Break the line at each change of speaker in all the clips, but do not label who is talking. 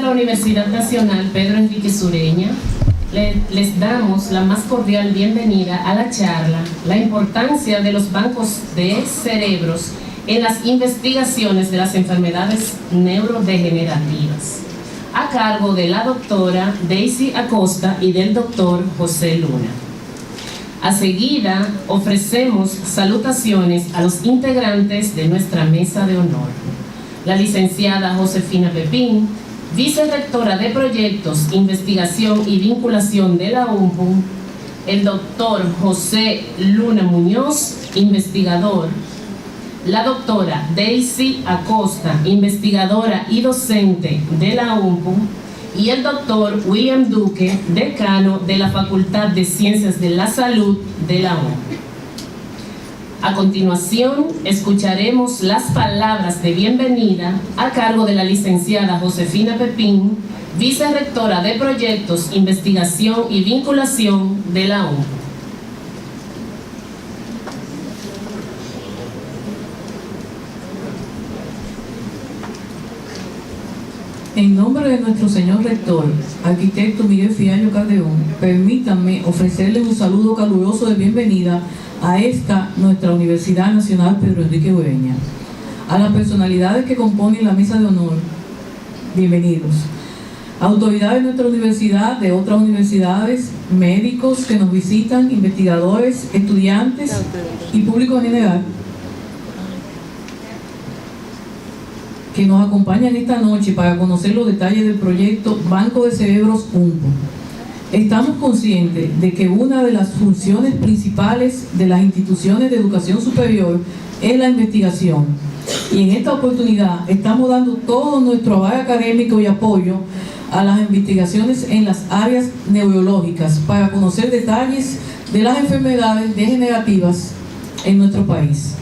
la Universidad Nacional Pedro Enríquez Ureña, les damos la más cordial bienvenida a la charla La importancia de los bancos de cerebros en las investigaciones de las enfermedades neurodegenerativas, a cargo de la doctora Daisy Acosta y del doctor José Luna. A seguida, ofrecemos salutaciones a los integrantes de nuestra mesa de honor. La licenciada Josefina Pepín, vicerrectora de Proyectos, Investigación y Vinculación de la UNPU, el doctor José Luna Muñoz, investigador, la doctora Daisy Acosta, investigadora y docente de la UNPU, y el doctor William Duque, decano de la Facultad de Ciencias de la Salud de la UNPU. A continuación, escucharemos las palabras de bienvenida a cargo de la licenciada Josefina Pepín, vicerrectora de Proyectos, Investigación y Vinculación de la UNPU.
En nombre de nuestro señor rector, arquitecto Miguel Fiallo Calderón, permítanme ofrecerles un saludo caluroso de bienvenida a esta, nuestra Universidad Nacional Pedro Enríquez Ureña. A las personalidades que componen la mesa de honor, bienvenidos. Autoridades de nuestra universidad, de otras universidades, médicos que nos visitan, investigadores, estudiantes y público en general, que nos acompañan esta noche para conocer los detalles del proyecto Banco de Cerebros UNPU. Estamos conscientes de que una de las funciones principales de las instituciones de educación superior es la investigación, y en esta oportunidad estamos dando todo nuestro aval académico y apoyo a las investigaciones en las áreas neurológicas para conocer detalles de las enfermedades degenerativas en nuestro país,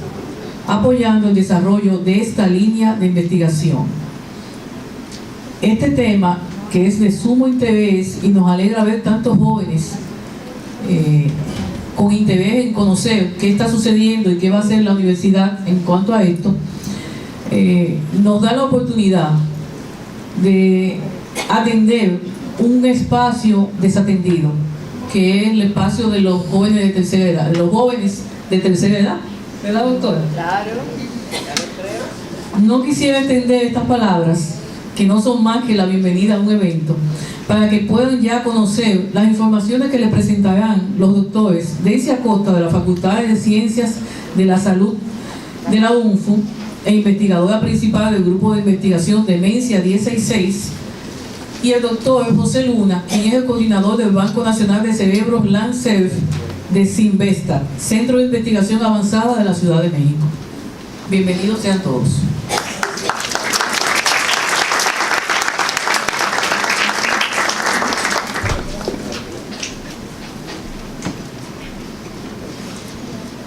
apoyando el desarrollo de esta línea de investigación. Este tema, que es de sumo interés, y nos alegra ver tantos jóvenes con interés en conocer qué está sucediendo y qué va a hacer la universidad en cuanto a esto, nos da la oportunidad de atender un espacio desatendido, que es el espacio de los jóvenes de tercera edad, ¿verdad, doctora?
Claro, creo.
No quisiera extender estas palabras, que no son más que la bienvenida a un evento, para que puedan ya conocer las informaciones que les presentarán los doctores Daisy Acosta, de la Facultad de Ciencias de la Salud de la UNPU e investigadora principal del Grupo de Investigación Demencia 166, y el doctor José Luna, quien es el coordinador del Banco Nacional de Cerebros LANCERV de Sinvesta, Centro de Investigación Avanzada de la Ciudad de México. Bienvenidos sean todos.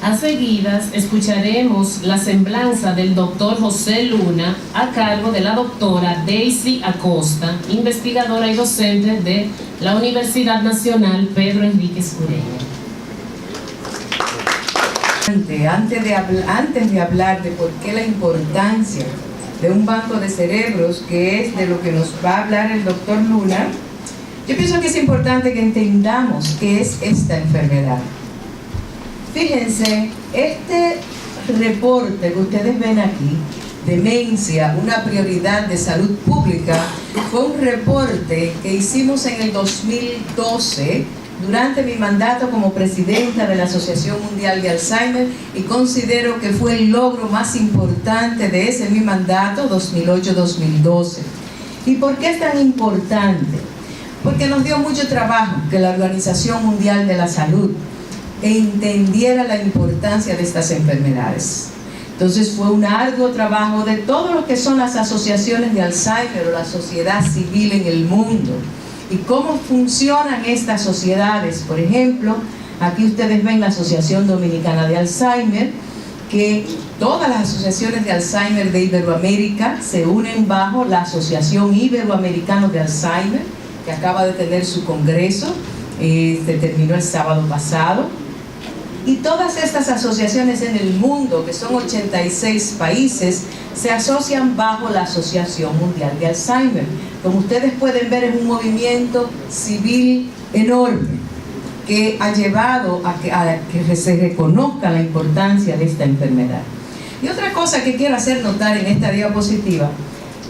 A seguidas, escucharemos la semblanza del doctor José Luna a cargo de la doctora Daisy Acosta, investigadora y docente de la Universidad Nacional Pedro Enríquez Ureña.
Antes de hablar de por qué la importancia de un banco de cerebros, que es de lo que nos va a hablar el doctor Luna, yo pienso que es importante que entendamos qué es esta enfermedad. Fíjense, este reporte que ustedes ven aquí, Demencia, una prioridad de salud pública, fue un reporte que hicimos en el 2012 durante mi mandato como presidenta de la Asociación Mundial de Alzheimer, y considero que fue el logro más importante de ese mi mandato 2008-2012. ¿Y por qué es tan importante? Porque nos dio mucho trabajo que la Organización Mundial de la Salud entendiera la importancia de estas enfermedades. Entonces fue un arduo trabajo de todo lo que son las asociaciones de Alzheimer o la sociedad civil en el mundo, y cómo funcionan estas sociedades. Por ejemplo, aquí ustedes ven la Asociación Dominicana de Alzheimer, que todas las asociaciones de Alzheimer de Iberoamérica se unen bajo la Asociación Iberoamericana de Alzheimer, que acaba de tener su congreso, se terminó el sábado pasado. Y todas estas asociaciones en el mundo, que son 86 países, se asocian bajo la Asociación Mundial de Alzheimer. Como ustedes pueden ver, es un movimiento civil enorme que ha llevado a que se reconozca la importancia de esta enfermedad. Y otra cosa que quiero hacer notar en esta diapositiva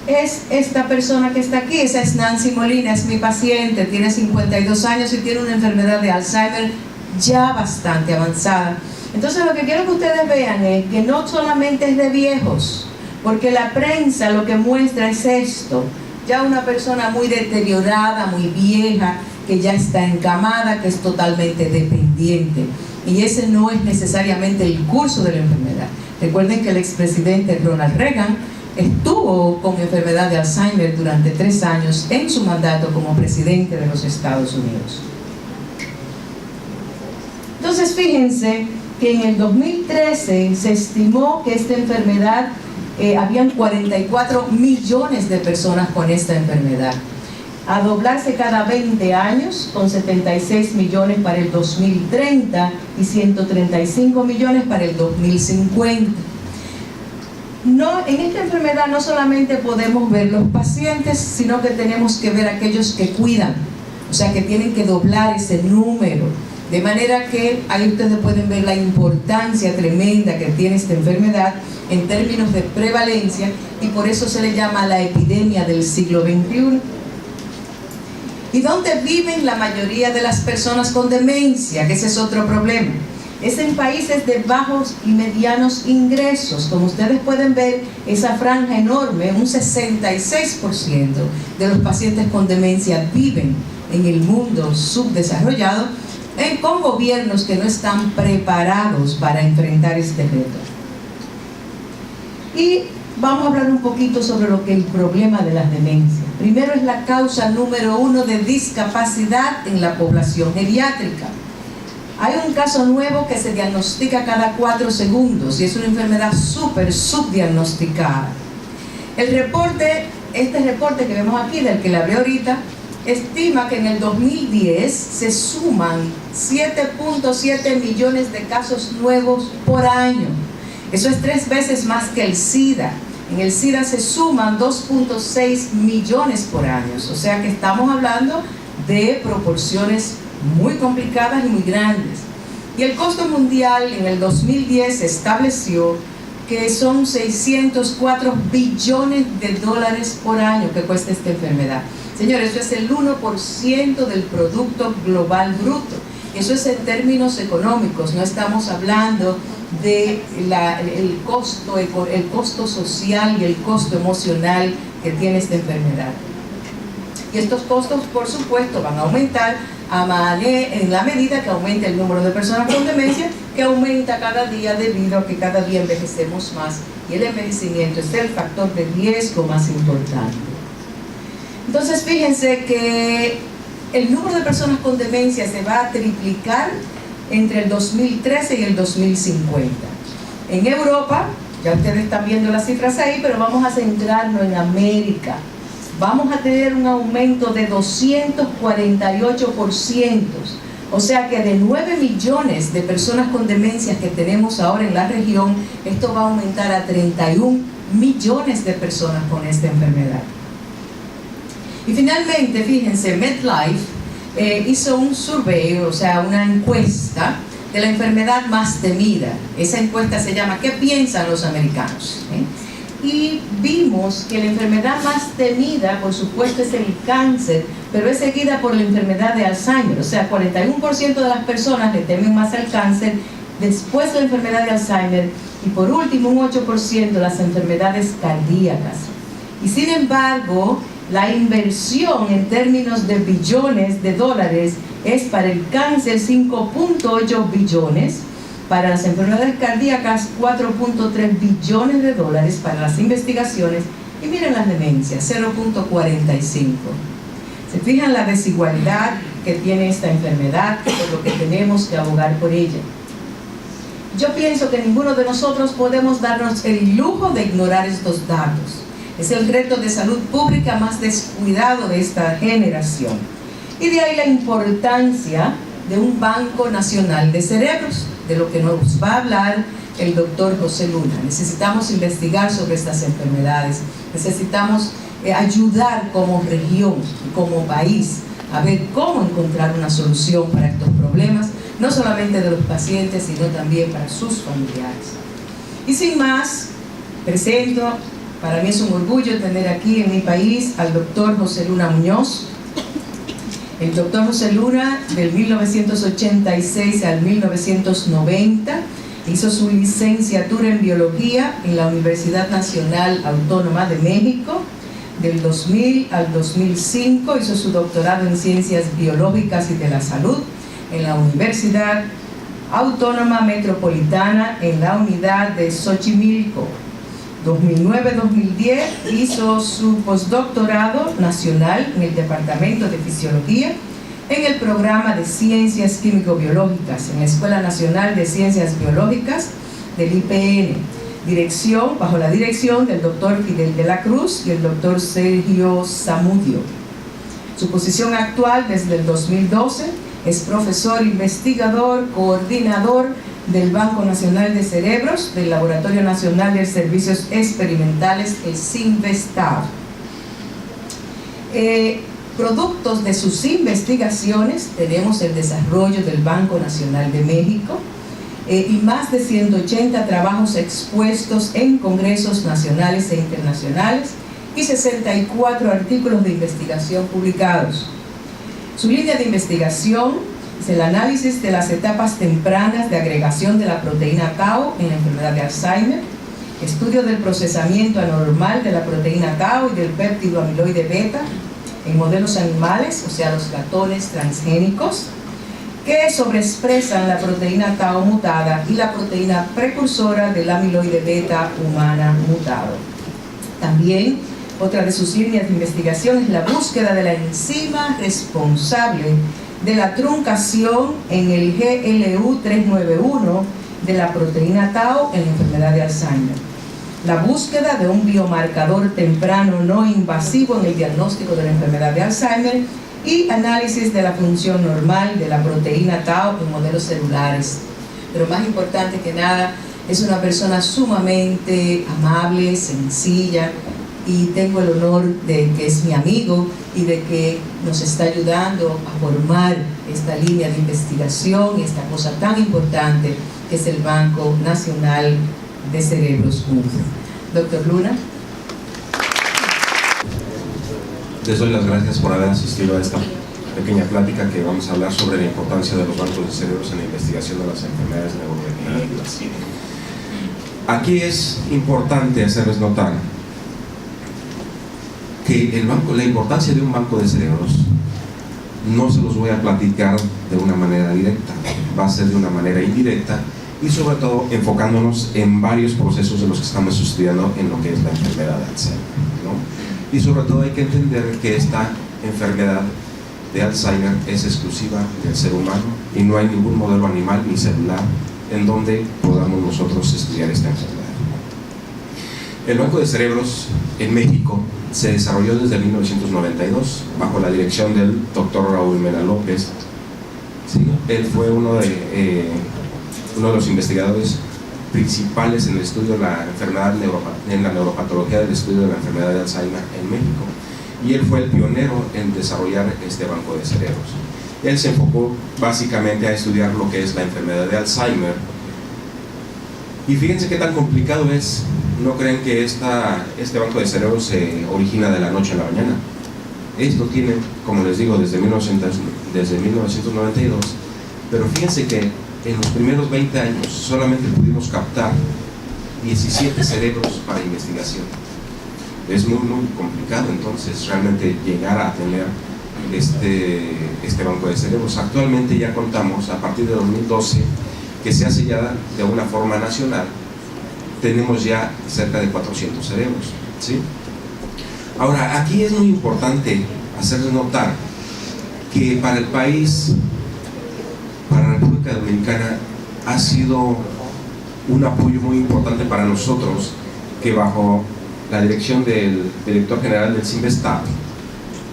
es esta persona que está aquí. Esa es Nancy Molina, es mi paciente, tiene 52 años y tiene una enfermedad de Alzheimer ya bastante avanzada. Entonces lo que quiero que ustedes vean es que no solamente es de viejos, porque la prensa lo que muestra es esto, ya una persona muy deteriorada, muy vieja, que ya está encamada, que es totalmente dependiente, y ese no es necesariamente el curso de la enfermedad. Recuerden que el expresidente Ronald Reagan estuvo con enfermedad de Alzheimer durante 3 años en su mandato como presidente de los Estados Unidos. Entonces fíjense que en el 2013 se estimó que esta enfermedad, habían 44 millones de personas con esta enfermedad, a doblarse cada 20 años, con 76 millones para el 2030 y 135 millones para el 2050. No, en esta enfermedad no solamente podemos ver los pacientes, sino que tenemos que ver aquellos que cuidan, o sea que tienen que doblar ese número, de manera que ahí ustedes pueden ver la importancia tremenda que tiene esta enfermedad en términos de prevalencia, y por eso se le llama la epidemia del siglo XXI. ¿Y dónde viven la mayoría de las personas con demencia? Que ese es otro problema. Es en países de bajos y medianos ingresos. Como ustedes pueden ver, esa franja enorme, un 66% de los pacientes con demencia viven en el mundo subdesarrollado, con gobiernos que no están preparados para enfrentar este reto. Y vamos a hablar un poquito sobre lo que es el problema de las demencias. Primero, es la causa número 1 de discapacidad en la población geriátrica. Hay un caso nuevo que se diagnostica cada 4 segundos y es una enfermedad súper subdiagnosticada. Este reporte que vemos aquí, del que le hablé ahorita, estima que en el 2010 se suman 7.7 millones de casos nuevos por año. Eso es 3 veces más que el SIDA. En el SIDA se suman 2.6 millones por año. O sea que estamos hablando de proporciones muy complicadas y muy grandes. Y el costo mundial en el 2010 se estableció que son 604 billones de dólares por año que cuesta esta enfermedad. Señores, eso es el 1% del Producto Global Bruto. Eso es en términos económicos, no estamos hablando de el costo social y el costo emocional que tiene esta enfermedad. Y estos costos, por supuesto, van a aumentar en la medida que aumente el número de personas con demencia, que aumenta cada día debido a que cada día envejecemos más, y el envejecimiento es el factor de riesgo más importante. Entonces fíjense que el número de personas con demencia se va a triplicar entre el 2013 y el 2050. En Europa, ya ustedes están viendo las cifras ahí, pero vamos a centrarnos en América. Vamos a tener un aumento de 248%. O sea que de 9 millones de personas con demencias que tenemos ahora en la región, esto va a aumentar a 31 millones de personas con esta enfermedad. Y finalmente, fíjense, MedLife hizo un survey, o sea, una encuesta de la enfermedad más temida. Esa encuesta se llama ¿Qué piensan los americanos? Y vimos que la enfermedad más temida, por supuesto, es el cáncer, pero es seguida por la enfermedad de Alzheimer. O sea, 41% de las personas le temen más al cáncer, después la enfermedad de Alzheimer, y por último un 8% las enfermedades cardíacas. Y sin embargo, la inversión en términos de billones de dólares es para el cáncer 5.8 billones, para las enfermedades cardíacas 4.3 billones de dólares para las investigaciones, y miren las demencias, 0.45. ¿Se fijan la desigualdad que tiene esta enfermedad, por lo que tenemos que abogar por ella? Yo pienso que ninguno de nosotros podemos darnos el lujo de ignorar estos datos. Es el reto de salud pública más descuidado de esta generación. Y de ahí la importancia de un Banco Nacional de Cerebros, de lo que nos va a hablar el doctor José Luna. Necesitamos investigar sobre estas enfermedades, necesitamos ayudar como región, como país, a ver cómo encontrar una solución para estos problemas, no solamente de los pacientes, sino también para sus familiares. Y sin más, presento, para mí es un orgullo tener aquí en mi país al doctor José Luna Muñoz. El doctor José Luna, del 1986 al 1990, hizo su licenciatura en Biología en la Universidad Nacional Autónoma de México. Del 2000 al 2005 hizo su doctorado en Ciencias Biológicas y de la Salud en la Universidad Autónoma Metropolitana en la unidad de Xochimilco. 2009-2010 hizo su postdoctorado nacional en el Departamento de Fisiología en el programa de Ciencias Químico-Biológicas en la Escuela Nacional de Ciencias Biológicas del IPN, bajo la dirección del doctor Fidel de la Cruz y el doctor Sergio Zamudio. Su posición actual desde el 2012 es profesor investigador, coordinador del Banco Nacional de Cerebros, del Laboratorio Nacional de Servicios Experimentales, el CINVESTAB. Productos de sus investigaciones tenemos el desarrollo del Banco Nacional de México y más de 180 trabajos expuestos en congresos nacionales e internacionales y 64 artículos de investigación publicados. Su línea de investigación es el análisis de las etapas tempranas de agregación de la proteína tau en la enfermedad de Alzheimer, estudio del procesamiento anormal de la proteína tau y del péptido amiloide beta en modelos animales, o sea, los ratones transgénicos, que sobreexpresan la proteína tau mutada y la proteína precursora del amiloide beta humana mutado. También, otra de sus líneas de investigación es la búsqueda de la enzima responsable de la truncación en el GLU391 de la proteína tau en la enfermedad de Alzheimer. La búsqueda de un biomarcador temprano no invasivo en el diagnóstico de la enfermedad de Alzheimer y análisis de la función normal de la proteína tau en modelos celulares. Pero más importante que nada, es una persona sumamente amable, sencilla, y tengo el honor de que es mi amigo y de que nos está ayudando a formar esta línea de investigación y esta cosa tan importante que es el Banco Nacional de Cerebros UNP. Doctor Luna.
Les doy las gracias por haber asistido a esta pequeña plática que vamos a hablar sobre la importancia de los bancos de cerebros en la investigación de las enfermedades neurodegenerativas. Aquí es importante hacerles notar que la importancia de un banco de cerebros no se los voy a platicar de una manera directa, va a ser de una manera indirecta y sobre todo enfocándonos en varios procesos de los que estamos estudiando en lo que es la enfermedad de Alzheimer, ¿no? Y sobre todo hay que entender que esta enfermedad de Alzheimer es exclusiva del ser humano y no hay ningún modelo animal ni celular en donde podamos nosotros estudiar esta enfermedad. El Banco de Cerebros en México se desarrolló desde 1992 bajo la dirección del doctor Raúl Mena López. ¿Sí? Él fue uno de los investigadores principales en el estudio de la enfermedad en la neuropatología del estudio de la enfermedad de Alzheimer en México, y él fue el pionero en desarrollar este banco de cerebros. Él se enfocó básicamente a estudiar lo que es la enfermedad de Alzheimer, y fíjense qué tan complicado es. No creen que este banco de cerebros se origina de la noche a la mañana. Esto tiene, como les digo, desde 1992, pero fíjense que en los primeros 20 años solamente pudimos captar 17 cerebros para investigación. Es muy complicado entonces realmente llegar a tener este banco de cerebros. Actualmente ya contamos, a partir de 2012, que se hace ya de una forma nacional, tenemos ya cerca de 400 cerebros, ¿sí? Ahora, aquí es muy importante hacerles notar que para el país, para la República Dominicana, ha sido un apoyo muy importante para nosotros que bajo la dirección del director general del CINVESTAB,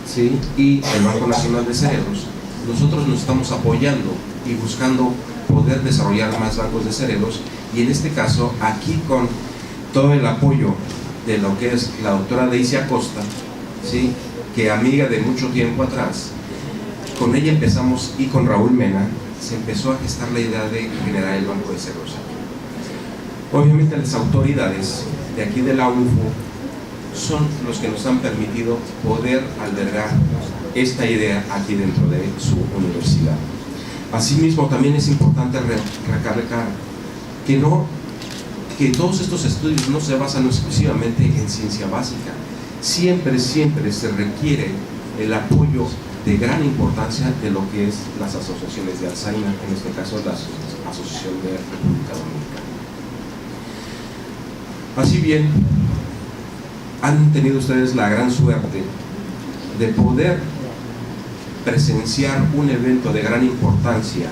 ¿sí?, y el Banco Nacional de Cerebros, nosotros nos estamos apoyando y buscando poder desarrollar más bancos de cerebros, y en este caso aquí con todo el apoyo de lo que es la doctora Daisy Acosta, ¿sí?, que amiga de mucho tiempo atrás, con ella empezamos, y con Raúl Mena se empezó a gestar la idea de generar el banco de cerebros aquí. Obviamente las autoridades de aquí de la UNFU son los que nos han permitido poder albergar esta idea aquí dentro de su universidad. Asimismo, también es importante recalcar que todos estos estudios no se basan exclusivamente en ciencia básica. Siempre se requiere el apoyo de gran importancia de lo que es las asociaciones de Alzheimer, en este caso la Asociación de República Dominicana. Así bien, han tenido ustedes la gran suerte de poder presenciar un evento de gran importancia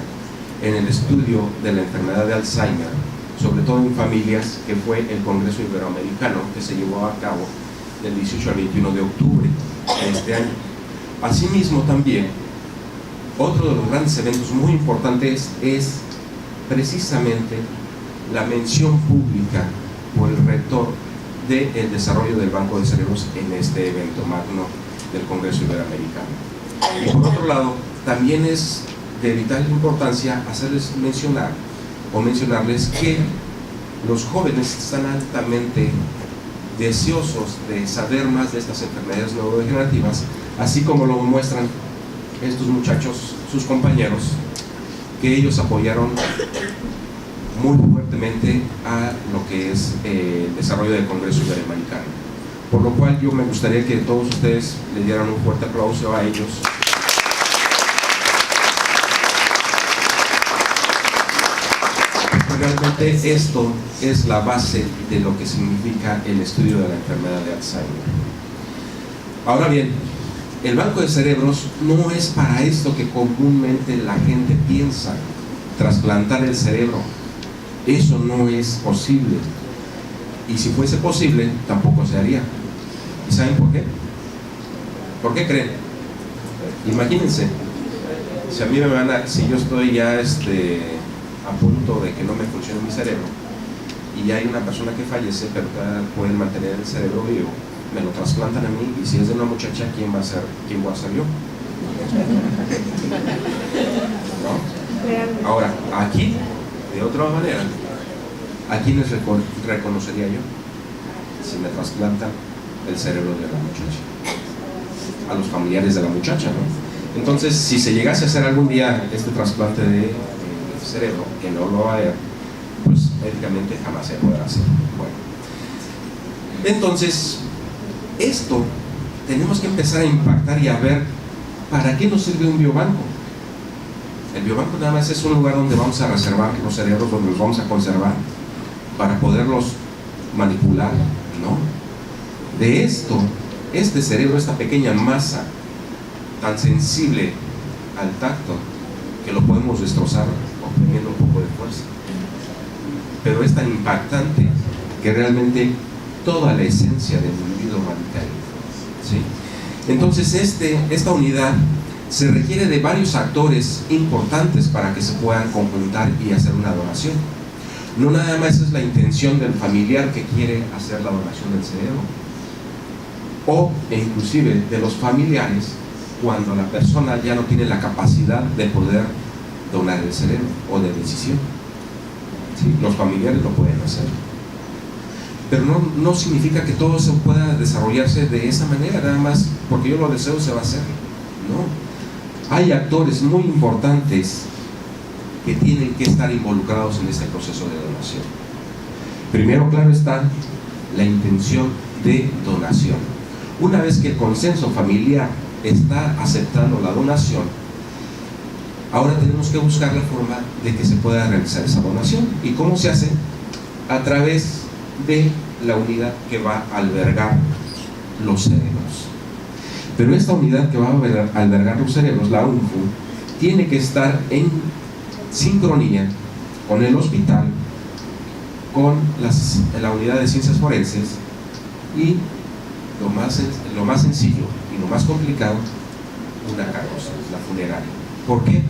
en el estudio de la enfermedad de Alzheimer, sobre todo en familias, que fue el Congreso Iberoamericano, que se llevó a cabo del 18 al 21 de octubre de este año. Asimismo, también otro de los grandes eventos muy importantes es precisamente la mención pública por el rector del desarrollo del Banco de Cerebros en este evento magno del Congreso Iberoamericano. Y por otro lado, también es de vital importancia hacerles mencionarles que los jóvenes están altamente deseosos de saber más de estas enfermedades neurodegenerativas, así como lo muestran estos muchachos, sus compañeros, que ellos apoyaron muy fuertemente a lo que es el desarrollo del Congreso Iberoamericano. Por lo cual yo me gustaría que todos ustedes le dieran un fuerte aplauso a ellos. Realmente esto es la base de lo que significa el estudio de la enfermedad de Alzheimer. Ahora bien, el banco de cerebros no es para esto que comúnmente la gente piensa, trasplantar el cerebro. Eso no es posible. Y si fuese posible, tampoco se haría. ¿Y saben por qué? ¿Por qué creen? Imagínense, si a mí si yo estoy ya a punto de que no me funcione mi cerebro y ya hay una persona que fallece, pero pueden mantener el cerebro vivo, me lo trasplantan a mí, y si es de una muchacha, ¿quién voy a ser yo? ¿No? Ahora, aquí, de otra manera, ¿a quiénes reconocería yo si me trasplantan el cerebro de la muchacha? A los familiares de la muchacha, ¿no? Entonces, si se llegase a hacer algún día este trasplante de cerebro, que no lo va a haber, pues médicamente jamás se podrá hacer. Bueno, entonces esto tenemos que empezar a impactar y a ver para qué nos sirve un biobanco. El biobanco nada más es un lugar donde vamos a reservar los cerebros, donde los vamos a conservar para poderlos manipular, ¿no? De esto, este cerebro, esta pequeña masa tan sensible al tacto, que lo podemos destrozar obteniendo un poco de fuerza, pero es tan impactante que realmente toda la esencia del individuo radica ahí, ¿sí? Entonces esta unidad se requiere de varios actores importantes para que se puedan conjuntar y hacer una donación. No nada más es la intención del familiar que quiere hacer la donación del cerebro, o inclusive de los familiares cuando la persona ya no tiene la capacidad de poder donar el cerebro o de decisión. ¿Sí? Los familiares lo pueden hacer, pero no significa que todo eso pueda desarrollarse de esa manera, nada más porque yo lo deseo se va a hacer. No, hay actores muy importantes que tienen que estar involucrados en este proceso de donación. Primero, claro está, la intención de donación. Una vez que el consenso familiar está aceptando la donación, ahora tenemos que buscar la forma de que se pueda realizar esa donación. ¿Y cómo se hace? A través de la unidad que va a albergar los cerebros. Pero esta unidad que va a albergar los cerebros, la UNFU, tiene que estar en sincronía con el hospital, con la unidad de ciencias forenses y lo más sencillo y lo más complicado, una carroza, la funeraria. ¿Por qué?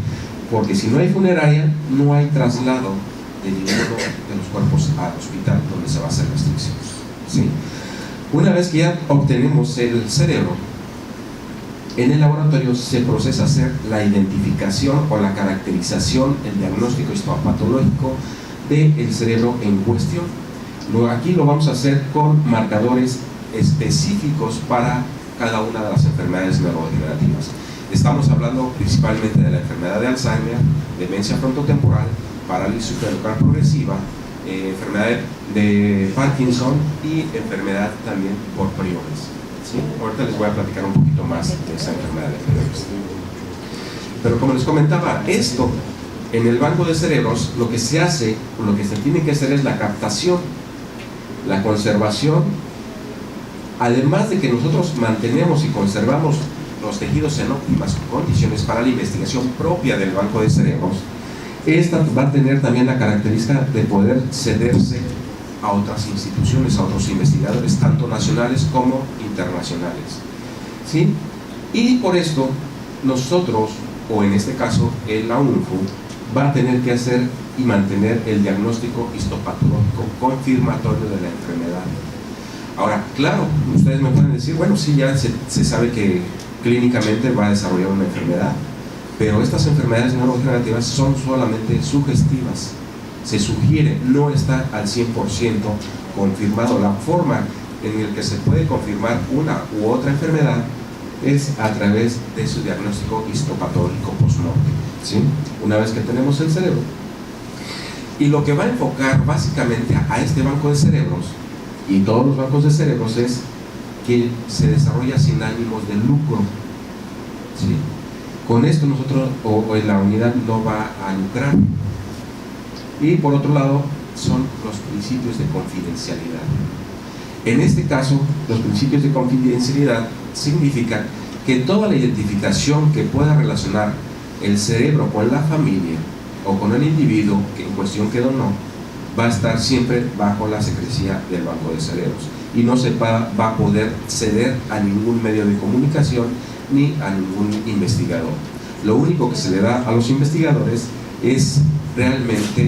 Porque si no hay funeraria, no hay traslado de ninguno de los cuerpos al hospital donde se va a hacer la extracción, ¿sí? Una vez que ya obtenemos el cerebro, en el laboratorio se procesa a hacer la identificación o la caracterización, el diagnóstico histopatológico del cerebro en cuestión. Aquí lo vamos a hacer con marcadores específicos para cada una de las enfermedades neurodegenerativas. Estamos hablando principalmente de la enfermedad de Alzheimer, demencia frontotemporal, parálisis cerebral progresiva, enfermedad de Parkinson y enfermedad también por priones, ¿sí? Ahorita les voy a platicar un poquito más de esa enfermedad de priones. Pero como les comentaba, esto en el banco de cerebros, lo que se hace, lo que se tiene que hacer es la captación, la conservación, además de que nosotros mantenemos y conservamos los tejidos en óptimas condiciones para la investigación propia del banco de cerebros. Esta va a tener también la característica de poder cederse a otras instituciones, a otros investigadores, tanto nacionales como internacionales, ¿sí? Y por esto nosotros, o en este caso la UNFU, va a tener que hacer y mantener el diagnóstico histopatológico confirmatorio de la enfermedad. Ahora, claro, ustedes me pueden decir, bueno, sí, ya se sabe que clínicamente va a desarrollar una enfermedad, pero estas enfermedades neurodegenerativas son solamente sugestivas, se sugiere, no está al 100% confirmado. La forma en la que se puede confirmar una u otra enfermedad es a través de su diagnóstico histopatológico post-mortem, ¿sí? Una vez que tenemos el cerebro. Y lo que va a enfocar básicamente a este banco de cerebros y todos los bancos de cerebros es que se desarrolla sin ánimos de lucro, ¿sí? Con esto nosotros, o la unidad no va a lucrar. Y por otro lado, son los principios de confidencialidad. En este caso, los principios de confidencialidad significan que toda la identificación que pueda relacionar el cerebro con la familia o con el individuo que en cuestión que donó, va a estar siempre bajo la secrecía del banco de cerebros y no se va a poder ceder a ningún medio de comunicación ni a ningún investigador. Lo único que se le da a los investigadores es realmente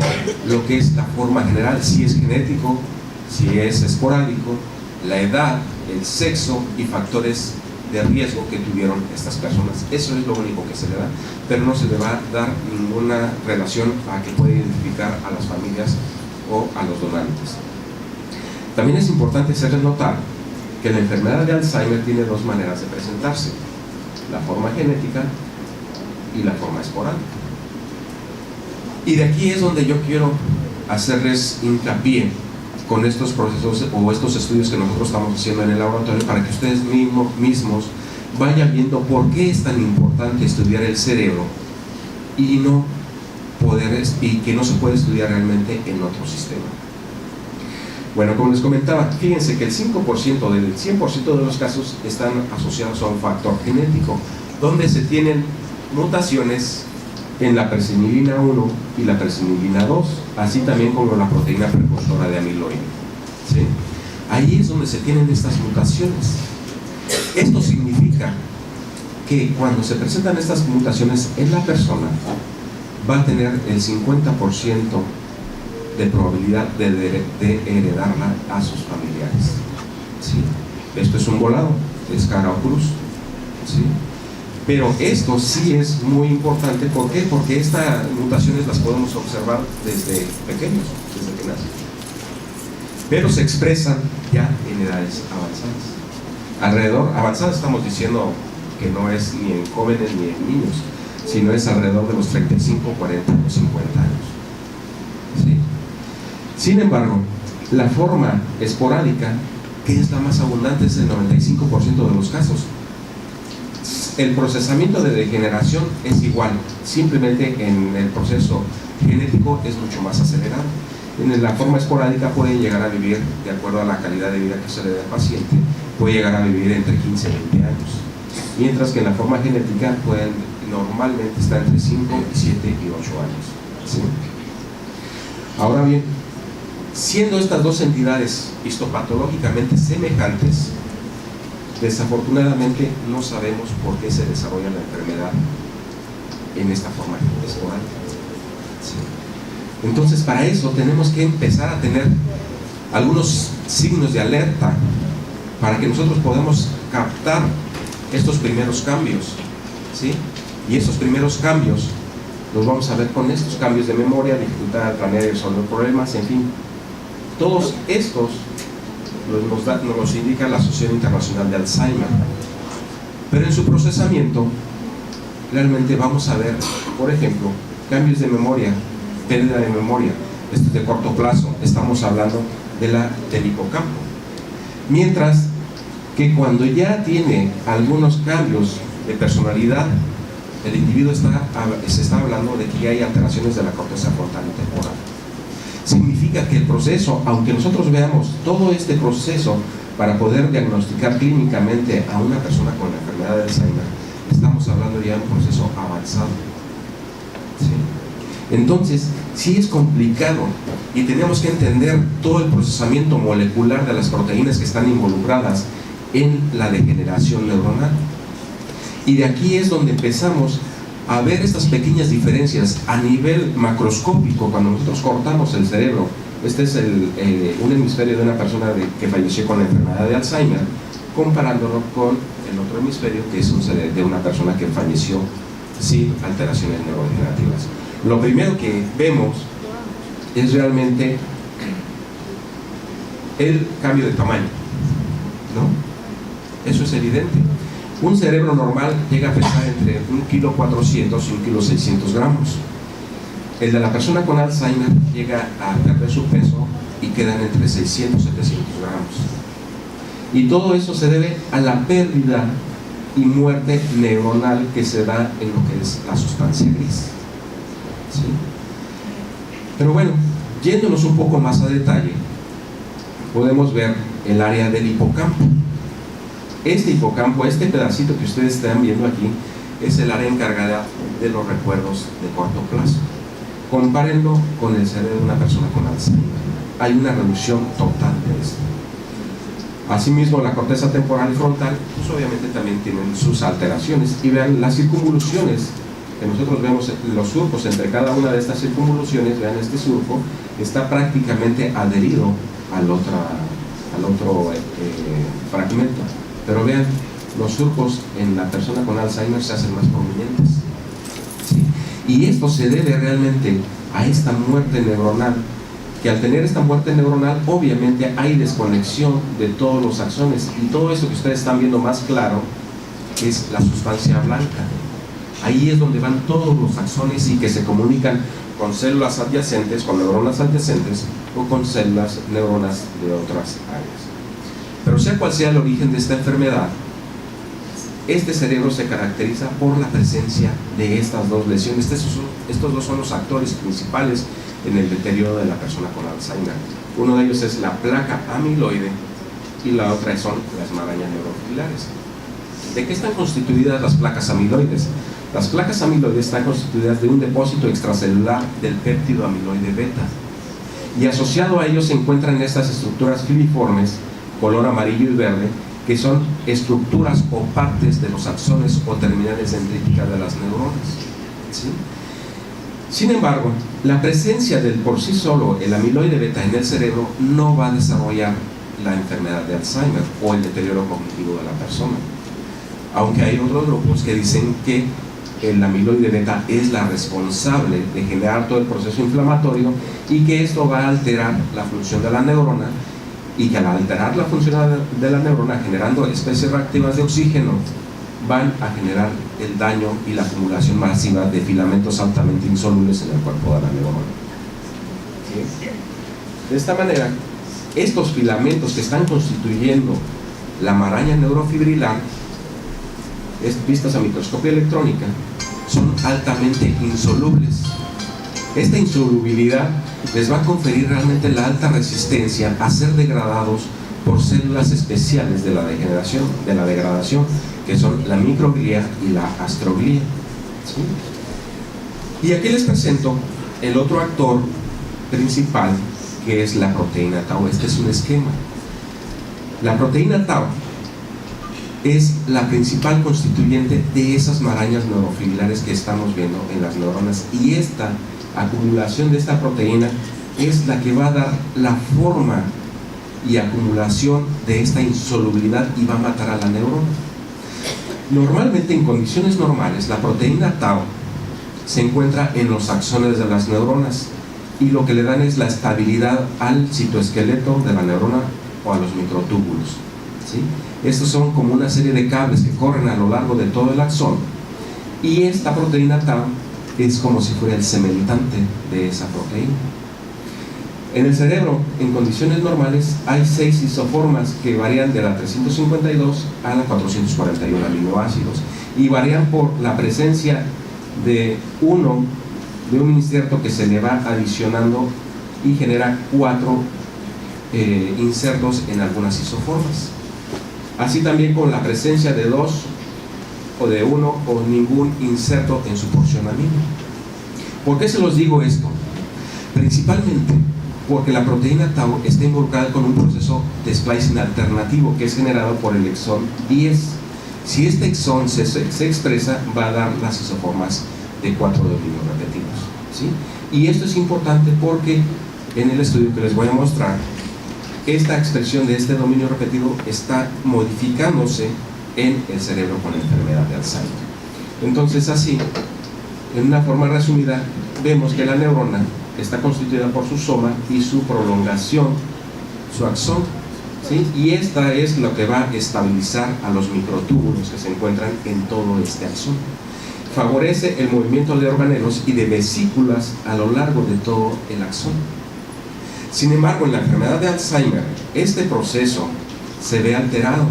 lo que es la forma general, si es genético, si es esporádico, la edad, el sexo y factores de riesgo que tuvieron estas personas. Eso es lo único que se le da, pero no se le va a dar ninguna relación a que pueda identificar a las familias o a los donantes. También es importante hacerles notar que la enfermedad de Alzheimer tiene dos maneras de presentarse: la forma genética y la forma esporádica. Y de aquí es donde yo quiero hacerles hincapié con estos procesos o estos estudios que nosotros estamos haciendo en el laboratorio, para que ustedes mismos vayan viendo por qué es tan importante estudiar el cerebro y que no se puede estudiar realmente en otro sistema. Bueno, como les comentaba, fíjense que el 5% del 100% de los casos están asociados a un factor genético, donde se tienen mutaciones en la presenilina 1 y la presenilina 2, así también como la proteína precursora de amiloide, ¿sí? Ahí es donde se tienen estas mutaciones. Esto significa que cuando se presentan estas mutaciones en la persona, va a tener el 50% de probabilidad de heredarla a sus familiares, ¿sí? Esto es un volado, es cara o cruz, ¿sí? Pero esto sí es muy importante. ¿Por qué? Porque estas mutaciones las podemos observar desde pequeños, desde que nacen, pero se expresan ya en edades avanzadas. Avanzadas estamos diciendo que no es ni en jóvenes ni en niños, sino es alrededor de los 35, 40 o 50 años, ¿sí? Sin embargo, la forma esporádica, que es la más abundante, es el 95% de los casos. El procesamiento de degeneración es igual, simplemente en el proceso genético es mucho más acelerado. En la forma esporádica pueden llegar a vivir, de acuerdo a la calidad de vida que se le da al paciente, puede llegar a vivir entre 15 y 20 años, mientras que en la forma genética normalmente está entre 5, 7 y 8 años, ¿sí? Ahora bien, siendo estas dos entidades histopatológicamente semejantes, desafortunadamente no sabemos por qué se desarrolla la enfermedad en esta forma esporádica. ¿Sí? Entonces, para eso tenemos que empezar a tener algunos signos de alerta para que nosotros podamos captar estos primeros cambios, ¿sí? Y estos primeros cambios los vamos a ver con estos cambios de memoria, dificultad de planear y resolver problemas, en fin. Todos estos nos los indica la Asociación Internacional de Alzheimer. Pero en su procesamiento, realmente vamos a ver, por ejemplo, cambios de memoria, pérdida de memoria. Esto es de corto plazo, estamos hablando del hipocampo. Mientras que cuando ya tiene algunos cambios de personalidad, el individuo se está hablando de que ya hay alteraciones de la corteza frontal y temporal. Significa que el proceso, aunque nosotros veamos todo este proceso para poder diagnosticar clínicamente a una persona con la enfermedad de Alzheimer, estamos hablando ya de un proceso avanzado. ¿Sí? Entonces, sí es complicado y tenemos que entender todo el procesamiento molecular de las proteínas que están involucradas en la degeneración neuronal. Y de aquí es donde empezamos a ver estas pequeñas diferencias a nivel macroscópico cuando nosotros cortamos el cerebro. Este es un hemisferio de una persona que falleció con la enfermedad de Alzheimer, comparándolo con el otro hemisferio que es de una persona que falleció sin alteraciones neurodegenerativas. Lo primero que vemos es realmente el cambio de tamaño, ¿no? Eso es evidente. Un cerebro normal llega a pesar entre 1,4 kg y 1,6 kg. El de la persona con Alzheimer llega a perder su peso y quedan entre 600 y 700 gramos. Y todo eso se debe a la pérdida y muerte neuronal que se da en lo que es la sustancia gris. ¿Sí? Pero bueno, yéndonos un poco más a detalle, podemos ver el área del hipocampo. Este hipocampo, este pedacito que ustedes están viendo aquí, es el área encargada de los recuerdos de corto plazo. Compárenlo con el cerebro de una persona con Alzheimer. Hay una reducción total de esto. Asimismo, la corteza temporal y frontal, pues obviamente también tienen sus alteraciones. Y vean las circunvoluciones que nosotros vemos, los surcos entre cada una de estas circunvoluciones. Vean, este surco está prácticamente adherido al otro fragmento. Pero vean, los surcos en la persona con Alzheimer se hacen más prominentes. ¿Sí? Y esto se debe realmente a esta muerte neuronal, que al tener esta muerte neuronal, obviamente hay desconexión de todos los axones. Y todo eso que ustedes están viendo más claro es la sustancia blanca. Ahí es donde van todos los axones y que se comunican con células adyacentes, con neuronas adyacentes o con neuronas de otras áreas. Pero sea cual sea el origen de esta enfermedad, este cerebro se caracteriza por la presencia de estas dos lesiones. Estos dos son los actores principales en el deterioro de la persona con Alzheimer. Uno de ellos es la placa amiloide y la otra son las marañas neurofibrilares. ¿De qué están constituidas las placas amiloides? Las placas amiloides están constituidas de un depósito extracelular del péptido amiloide beta. Y asociado a ellos se encuentran estas estructuras filiformes, color amarillo y verde, que son estructuras o partes de los axones o terminales dendríticas de las neuronas. ¿Sí? Sin embargo, la presencia del por sí solo el amiloide beta en el cerebro no va a desarrollar la enfermedad de Alzheimer o el deterioro cognitivo de la persona. Aunque hay otros grupos que dicen que el amiloide beta es la responsable de generar todo el proceso inflamatorio y que esto va a alterar la función de la neurona, y que al alterar la función de la neurona generando especies reactivas de oxígeno van a generar el daño y la acumulación masiva de filamentos altamente insolubles en el cuerpo de la neurona. ¿Sí? De esta manera, estos filamentos que están constituyendo la maraña neurofibrilar, vistas a microscopía electrónica, son altamente insolubles. Esta insolubilidad les va a conferir realmente la alta resistencia a ser degradados por células especiales de la degradación, que son la microglia y la astroglia. ¿Sí? Y aquí les presento el otro actor principal, que es la proteína tau. Este es un esquema. La proteína tau es la principal constituyente de esas marañas neurofibrilares que estamos viendo en las neuronas, y esta acumulación de esta proteína es la que va a dar la forma y acumulación de esta insolubilidad y va a matar a la neurona. Normalmente, en condiciones normales, la proteína tau se encuentra en los axones de las neuronas y lo que le dan es la estabilidad al citoesqueleto de la neurona o a los microtúbulos, ¿sí? Estos son como una serie de cables que corren a lo largo de todo el axón, y esta proteína tau es como si fuera el cementante de esa proteína. En el cerebro, en condiciones normales, hay 6 isoformas que varían de la 352 a la 441 aminoácidos y varían por la presencia de un inserto que se le va adicionando y genera 4 insertos en algunas isoformas. Así también con la presencia de 2 o de 1 o ningún inserto en su porción amino. ¿Por qué se los digo esto? Principalmente porque la proteína tau está involucrada con un proceso de splicing alternativo que es generado por el exón 10. Si este exón se expresa, va a dar las isoformas de 4 dominios repetidos, ¿sí? Y esto es importante porque en el estudio que les voy a mostrar, esta expresión de este dominio repetido está modificándose en el cerebro con la enfermedad de Alzheimer. Entonces, así, en una forma resumida, vemos que la neurona está constituida por su soma y su prolongación, su axón, ¿sí? Y esta es lo que va a estabilizar a los microtúbulos que se encuentran en todo este axón. Favorece el movimiento de organelos y de vesículas a lo largo de todo el axón. Sin embargo, en la enfermedad de Alzheimer, este proceso se ve alterado.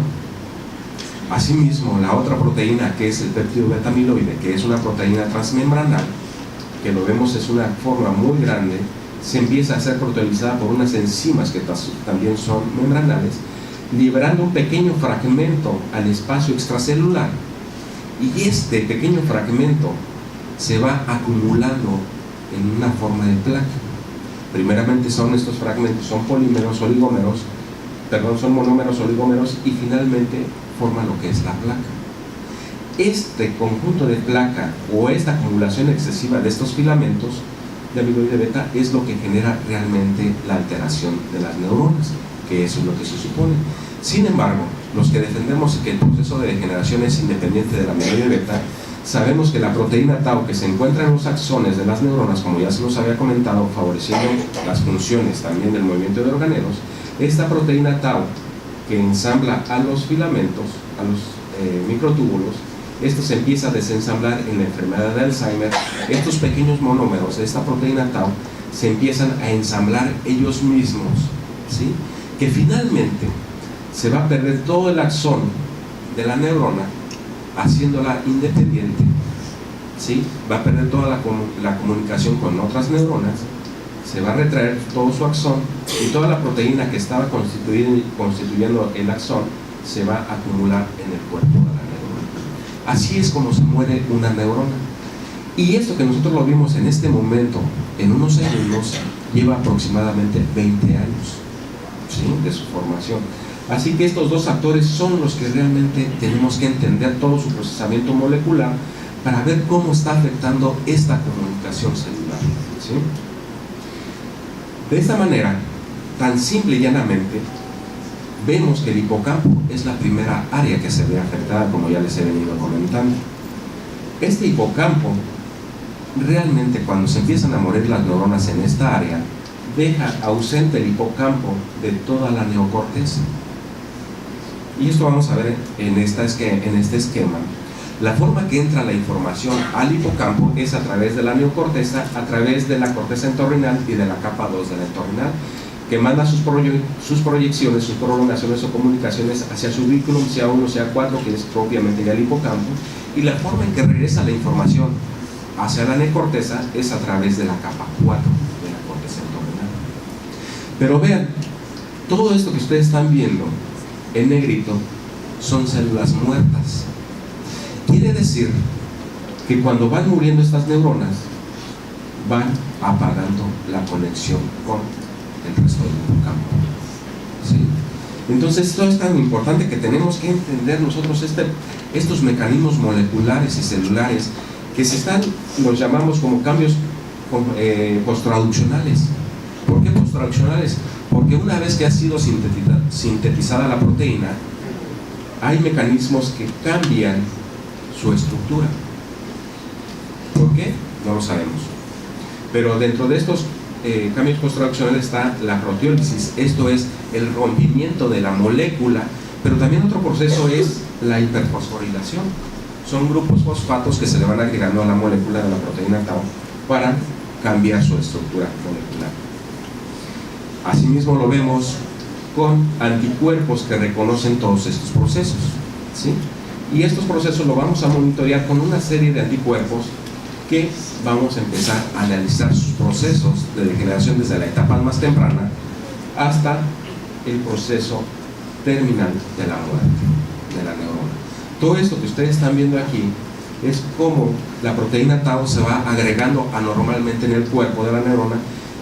Asimismo, la otra proteína, que es el péptido beta amiloide, que es una proteína transmembranal, que lo vemos es una forma muy grande, se empieza a ser proteolizada por unas enzimas que también son membranales, liberando un pequeño fragmento al espacio extracelular, y este pequeño fragmento se va acumulando en una forma de placa. Primeramente son estos fragmentos, son polímeros, oligómeros, son monómeros, oligómeros, y finalmente forman lo que es la placa. Este conjunto de placa o esta acumulación excesiva de estos filamentos de amiloide beta es lo que genera realmente la alteración de las neuronas, que eso es lo que se supone. Sin embargo, los que defendemos que el proceso de degeneración es independiente de la amiloide beta, sabemos que la proteína tau que se encuentra en los axones de las neuronas, como ya se nos había comentado, favoreciendo las funciones también del movimiento de organelos, esta proteína tau que ensambla a los filamentos, a los microtúbulos, esto se empieza a desensamblar en la enfermedad de Alzheimer. Estos pequeños monómeros de esta proteína tau se empiezan a ensamblar ellos mismos, ¿sí? Que finalmente se va a perder todo el axón de la neurona, haciéndola independiente, ¿sí? Va a perder toda la comunicación con otras neuronas, se va a retraer todo su axón y toda la proteína que estaba constituyendo el axón se va a acumular en el cuerpo de la neurona. Así es como se muere una neurona. Y esto que nosotros lo vimos en este momento, en unos segundos, lleva aproximadamente 20 años, ¿sí? De su formación. Así que estos dos actores son los que realmente tenemos que entender todo su procesamiento molecular para ver cómo está afectando esta comunicación celular, ¿sí? De esta manera, tan simple y llanamente, vemos que el hipocampo es la primera área que se ve afectada, como ya les he venido comentando. Este hipocampo, realmente cuando se empiezan a morir las neuronas en esta área, deja ausente el hipocampo de toda la neocorteza. Y esto vamos a ver en este esquema. La forma que entra la información al hipocampo es a través de la neocorteza, a través de la corteza entorrinal y de la capa 2 de la entorrinal, que manda sus proyecciones, sus prolongaciones o comunicaciones hacia su vínculo, sea 1, sea 4, que es propiamente ya el hipocampo, y la forma en que regresa la información hacia la neocorteza es a través de la capa 4 de la corteza entorrinal. Pero vean, todo esto que ustedes están viendo en negrito son células muertas. Quiere decir que cuando van muriendo estas neuronas, van apagando la conexión con el resto del hipocampo, ¿sí? Entonces esto es tan importante que tenemos que entender nosotros estos mecanismos moleculares y celulares que los llamamos como cambios posttraduccionales. ¿Por qué posttraduccionales? Porque una vez que ha sido sintetizada la proteína, hay mecanismos que cambian su estructura. ¿Por qué? No lo sabemos. Pero dentro de estos cambios posttraduccionales está la proteólisis, esto es el rompimiento de la molécula, pero también otro proceso es la hiperfosforilación. Son grupos fosfatos que se le van agregando a la molécula de la proteína tau para cambiar su estructura molecular. Asimismo lo vemos con anticuerpos que reconocen todos estos procesos, ¿sí? Y estos procesos lo vamos a monitorear con una serie de anticuerpos que vamos a empezar a analizar sus procesos de degeneración desde la etapa más temprana hasta el proceso terminal de la muerte de la neurona. Todo esto que ustedes están viendo aquí es cómo la proteína tau se va agregando anormalmente en el cuerpo de la neurona,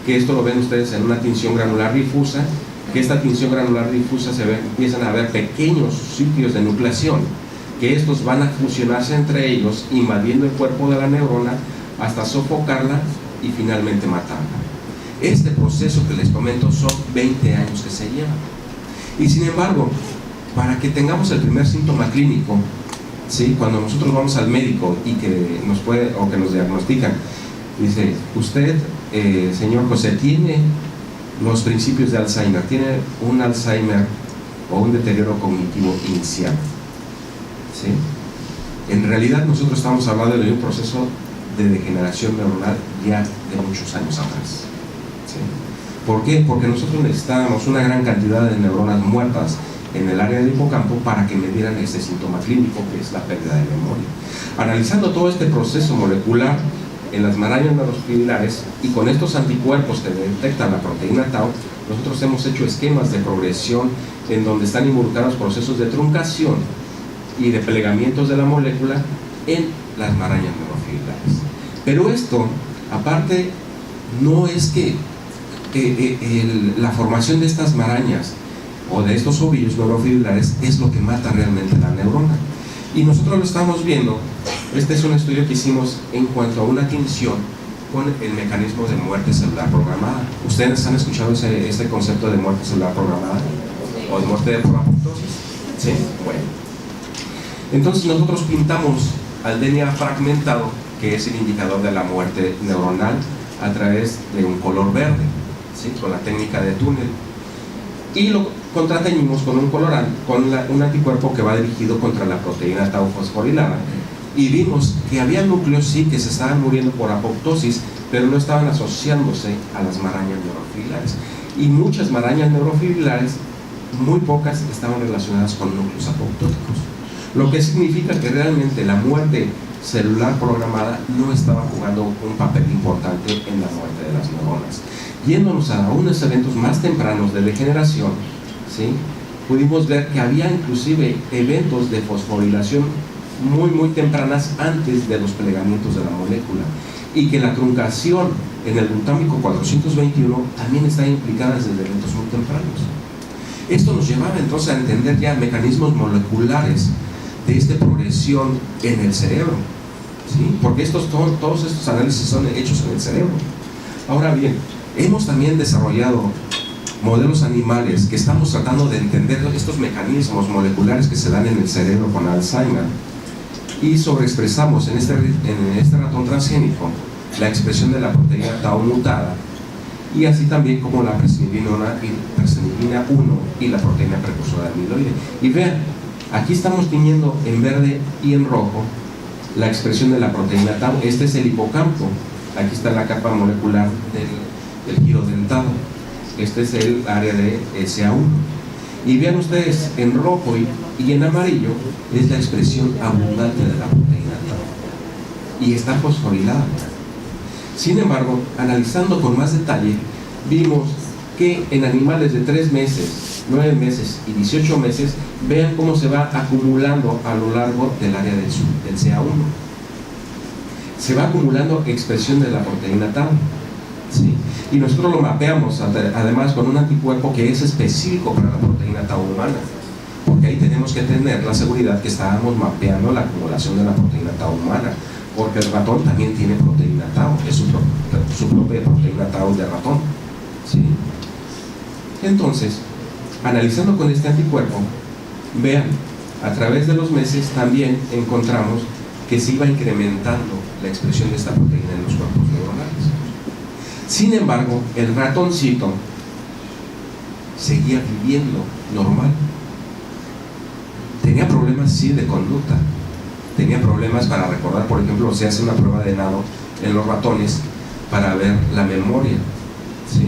que esto lo ven ustedes en una tinción granular difusa, que esta tinción granular difusa empiezan a haber pequeños sitios de nucleación, que estos van a fusionarse entre ellos, invadiendo el cuerpo de la neurona hasta sofocarla y finalmente matarla. Este proceso que les comento son 20 años que se llevan. Y sin embargo, para que tengamos el primer síntoma clínico, ¿sí? Cuando nosotros vamos al médico y que nos diagnostican, dice, usted, señor José, tiene los principios de Alzheimer, tiene un Alzheimer o un deterioro cognitivo inicial. ¿Sí? En realidad nosotros estamos hablando de un proceso de degeneración neuronal ya de muchos años atrás. ¿Sí? ¿Por qué? Porque nosotros necesitábamos una gran cantidad de neuronas muertas en el área del hipocampo para que me dieran ese síntoma clínico, que es la pérdida de memoria. Analizando todo este proceso molecular en las marañas neurofibrilares y con estos anticuerpos que detectan la proteína tau, nosotros hemos hecho esquemas de progresión en donde están involucrados procesos de truncación y de plegamientos de la molécula en las marañas neurofibrilares. Pero esto, aparte, no es que la formación de estas marañas o de estos ovillos neurofibrilares es lo que mata realmente la neurona. Y nosotros lo estamos viendo. Este es un estudio que hicimos en cuanto a una tinción con el mecanismo de muerte celular programada. ¿Ustedes han escuchado este concepto de muerte celular programada? ¿O de muerte por apoptosis? Sí, bueno. Entonces nosotros pintamos al DNA fragmentado, que es el indicador de la muerte neuronal, a través de un color verde, ¿sí? Con la técnica de túnel. Y lo contrateñimos con un colorante, con un anticuerpo que va dirigido contra la proteína tau fosforilada. Y vimos que había núcleos, sí, que se estaban muriendo por apoptosis, pero no estaban asociándose a las marañas neurofibrilares. Y muchas marañas neurofibrilares, muy pocas, estaban relacionadas con núcleos apoptóticos. Lo que significa que realmente la muerte celular programada no estaba jugando un papel importante en la muerte de las neuronas. Yéndonos a unos eventos más tempranos de degeneración, ¿sí? Pudimos ver que había inclusive eventos de fosforilación muy tempranas antes de los plegamientos de la molécula, y que la truncación en el glutámico 421 también está implicada desde eventos muy tempranos. Esto nos llevaba entonces a entender ya mecanismos moleculares de esta progresión en el cerebro, ¿sí? Porque todos estos análisis son hechos en el cerebro. Ahora bien, hemos también desarrollado modelos animales que estamos tratando de entender estos mecanismos moleculares que se dan en el cerebro con Alzheimer, y sobreexpresamos en este ratón transgénico la expresión de la proteína tau mutada, y así también como la prescinilina 1 y la proteína precursora de amiloide. Y vean, aquí estamos tiñendo en verde y en rojo la expresión de la proteína tau. Este es el hipocampo, aquí está la capa molecular del giro dentado, este es el área de SA1. Y vean ustedes, en rojo y en amarillo es la expresión abundante de la proteína tau, y está fosforilada. Sin embargo, analizando con más detalle, vimos que en animales de 3 meses, 9 meses y 18 meses, vean cómo se va acumulando a lo largo del área del CA1. Se va acumulando expresión de la proteína tau, ¿sí? Y nosotros lo mapeamos además con un anticuerpo que es específico para la proteína tau humana, porque ahí tenemos que tener la seguridad que estábamos mapeando la acumulación de la proteína tau humana, porque el ratón también tiene proteína tau, es su propia proteína tau de ratón, ¿sí? Entonces, analizando con este anticuerpo, vean, a través de los meses también encontramos que se iba incrementando la expresión de esta proteína en los cuerpos neuronales. Sin embargo, el ratoncito seguía viviendo normal. Tenía problemas, sí, de conducta. Tenía problemas para recordar, por ejemplo, se hace una prueba de nado en los ratones para ver la memoria, ¿sí?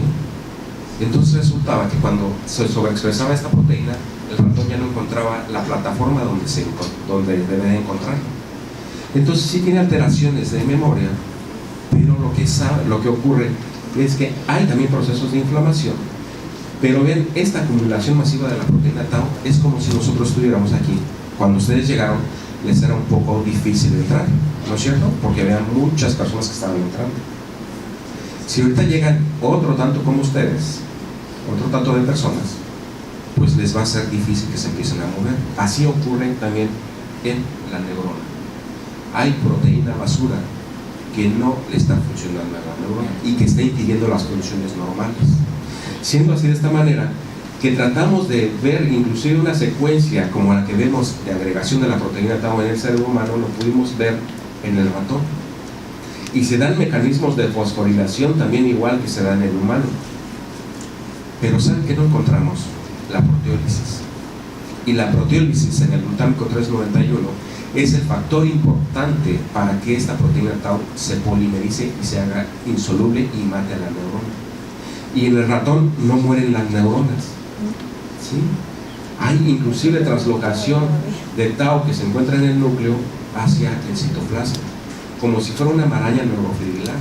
Entonces resultaba que cuando se sobreexpresaba esta proteína, el ratón ya no encontraba la plataforma donde debe encontrarla. Entonces sí tiene alteraciones de memoria, pero lo que ocurre es que hay también procesos de inflamación. Pero ven, esta acumulación masiva de la proteína tau es como si nosotros estuviéramos aquí. Cuando ustedes llegaron, les era un poco difícil entrar, ¿no es cierto? Porque había muchas personas que estaban entrando. Si ahorita llegan otro tanto como ustedes, otro tanto de personas, pues les va a ser difícil que se empiecen a mover. Así ocurre también en la neurona. Hay proteína basura que no le está funcionando a la neurona y que está impidiendo las funciones normales. Siendo así de esta manera, que tratamos de ver inclusive una secuencia como la que vemos de agregación de la proteína tau en el cerebro humano, lo pudimos ver en el ratón. Y se dan mecanismos de fosforilación también igual que se dan en el humano. Pero ¿saben qué no encontramos? La proteólisis. Y la proteólisis en el glutámico 391 es el factor importante para que esta proteína tau se polimerice y se haga insoluble y mate a la neurona. Y en el ratón no mueren las neuronas, ¿sí? Hay inclusive translocación de tau que se encuentra en el núcleo hacia el citoplasma, como si fuera una maraña neurofibrilar.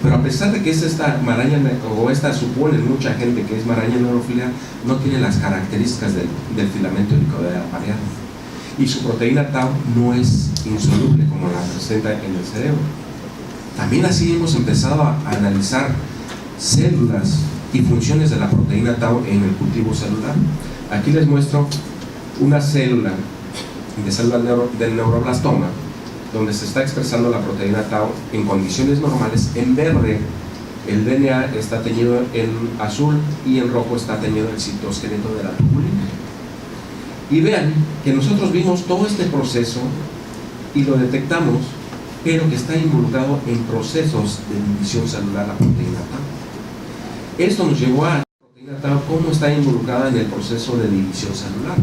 Pero a pesar de que es esta maraña, o esta suponen mucha gente que es maraña neurofibrilar, no tiene las características del filamento helicoidal apareado. Y su proteína tau no es insoluble como la presenta en el cerebro. También así hemos empezado a analizar células y funciones de la proteína tau en el cultivo celular. Aquí les muestro una célula del neuroblastoma donde se está expresando la proteína tau en condiciones normales. En verde el DNA está teñido en azul y en rojo está teñido el citoesqueleto de la tubulina. Y vean que nosotros vimos todo este proceso y lo detectamos, pero que está involucrado en procesos de división celular la proteína tau. Esto nos llevó a la proteína tau cómo está involucrada en el proceso de división celular,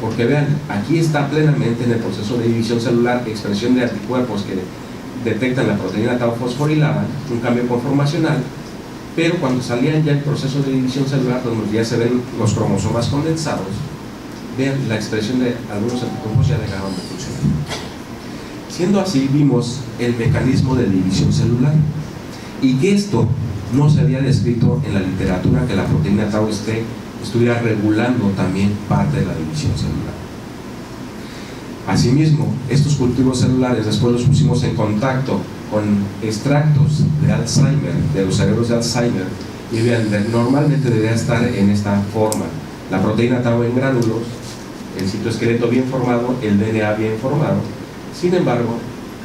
porque vean, aquí está plenamente en el proceso de división celular expresión de anticuerpos que detectan la proteína tau fosforilaban, un cambio conformacional, pero cuando salían ya el proceso de división celular, donde ya se ven los cromosomas condensados, vean la expresión de algunos anticuerpos ya dejaron de funcionar. Siendo así, vimos el mecanismo de división celular y que esto no se había descrito en la literatura, que la proteína tau estuviera regulando también parte de la división celular. Asimismo, estos cultivos celulares después los pusimos en contacto con extractos de Alzheimer, de los cerebros de Alzheimer, y vean, normalmente debería estar en esta forma: la proteína tau en gránulos, el citoesqueleto bien formado, el DNA bien formado. Sin embargo,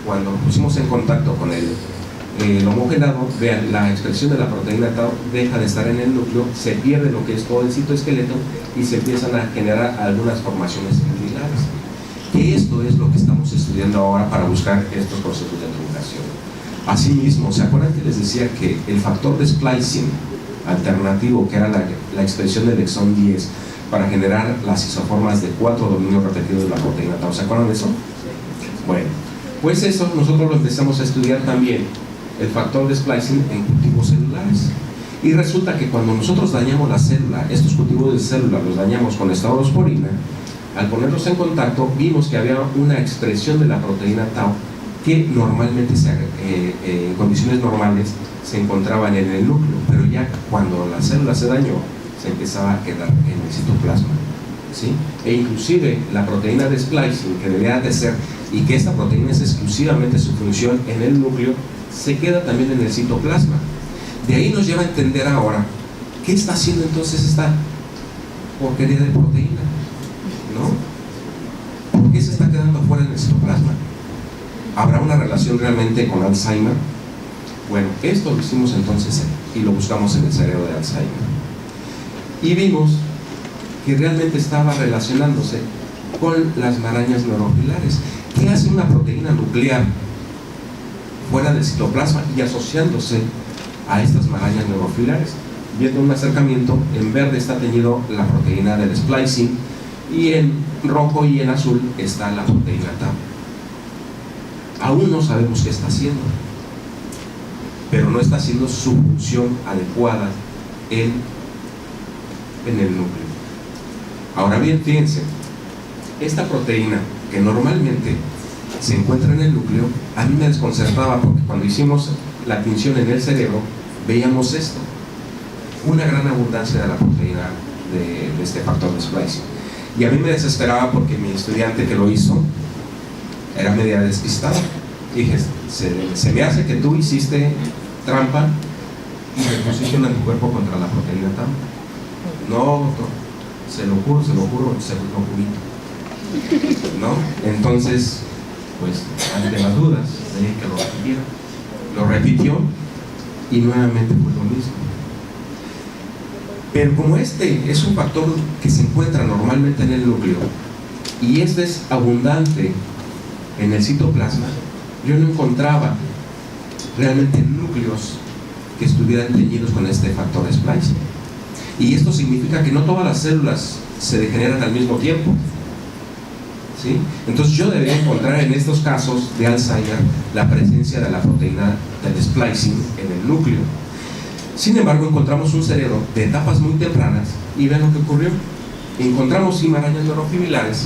cuando lo pusimos en contacto con el homogenado, vean, la expresión de la proteína tau deja de estar en el núcleo, se pierde lo que es todo el citoesqueleto y se empiezan a generar algunas formaciones fibrilares. Que esto es lo que estamos estudiando ahora para buscar estos procesos de truncación. Asimismo, ¿se acuerdan que les decía que el factor de splicing alternativo, que era la expresión del exón 10 para generar las isoformas de 4 dominios repetidos de la proteína tau? ¿Se acuerdan de eso? Bueno, pues eso nosotros lo empezamos a estudiar también, el factor de splicing en cultivos celulares. Y resulta que cuando nosotros dañamos la célula, estos cultivos de célula los dañamos con estarosporina, al ponerlos en contacto vimos que había una expresión de la proteína tau que normalmente en condiciones normales se encontraban en el núcleo, pero ya cuando la célula se dañó se empezaba a quedar en el citoplasma, ¿sí? E inclusive la proteína de splicing, que debería de ser, y que esta proteína es exclusivamente su función en el núcleo, se queda también en el citoplasma. De ahí nos lleva a entender ahora qué está haciendo entonces esta porquería de proteína, ¿no? ¿Por qué se está quedando fuera en el citoplasma? ¿Habrá una relación realmente con Alzheimer? Bueno, esto lo hicimos entonces y lo buscamos en el cerebro de Alzheimer. Y vimos que realmente estaba relacionándose con las marañas neurofilares. ¿Qué hace una proteína nuclear fuera del citoplasma y asociándose a estas marañas neurofilares? Viendo un acercamiento, en verde está teñido la proteína del splicing y en rojo y en azul está la proteína tau. Aún no sabemos qué está haciendo, pero no está haciendo su función adecuada en el núcleo. Ahora bien, fíjense, esta proteína que normalmente se encuentra en el núcleo, a mí me desconcertaba porque cuando hicimos la tinción en el cerebro, veíamos esto, una gran abundancia de la proteína de este factor de splicing. Y a mí me desesperaba porque mi estudiante que lo hizo era media despistada. Dije, se me hace que tú hiciste trampa y repusiste un anticuerpo contra la proteína tau. No, doctor, se lo juro, se lo jurito, ¿no? Entonces, pues, ante las dudas, le dije que lo repitiera. Lo repitió y nuevamente fue lo mismo. Pero como este es un factor que se encuentra normalmente en el núcleo y este es abundante en el citoplasma, yo no encontraba realmente núcleos que estuvieran teñidos con este factor splicing. Y esto significa que no todas las células se degeneran al mismo tiempo, ¿sí? Entonces yo debería encontrar en estos casos de Alzheimer la presencia de la proteína del splicing en el núcleo. Sin embargo, encontramos un cerebro de etapas muy tempranas y vean lo que ocurrió. Encontramos sí marañas neurofibrilares,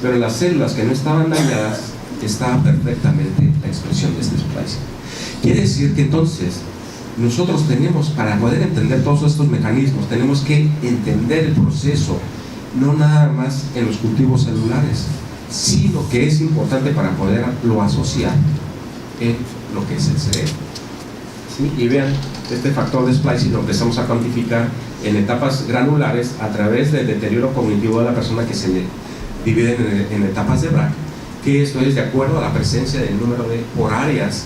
pero en las células que no estaban dañadas estaba perfectamente la expresión de este splicing. Quiere decir que entonces nosotros tenemos, para poder entender todos estos mecanismos, tenemos que entender el proceso, no nada más en los cultivos celulares, sino que es importante para poderlo asociar en lo que es el cerebro, ¿sí? Y vean, este factor de splicing lo empezamos a cuantificar en etapas granulares a través del deterioro cognitivo de la persona, que se divide en etapas de Braak, que esto es de acuerdo a la presencia del número de por áreas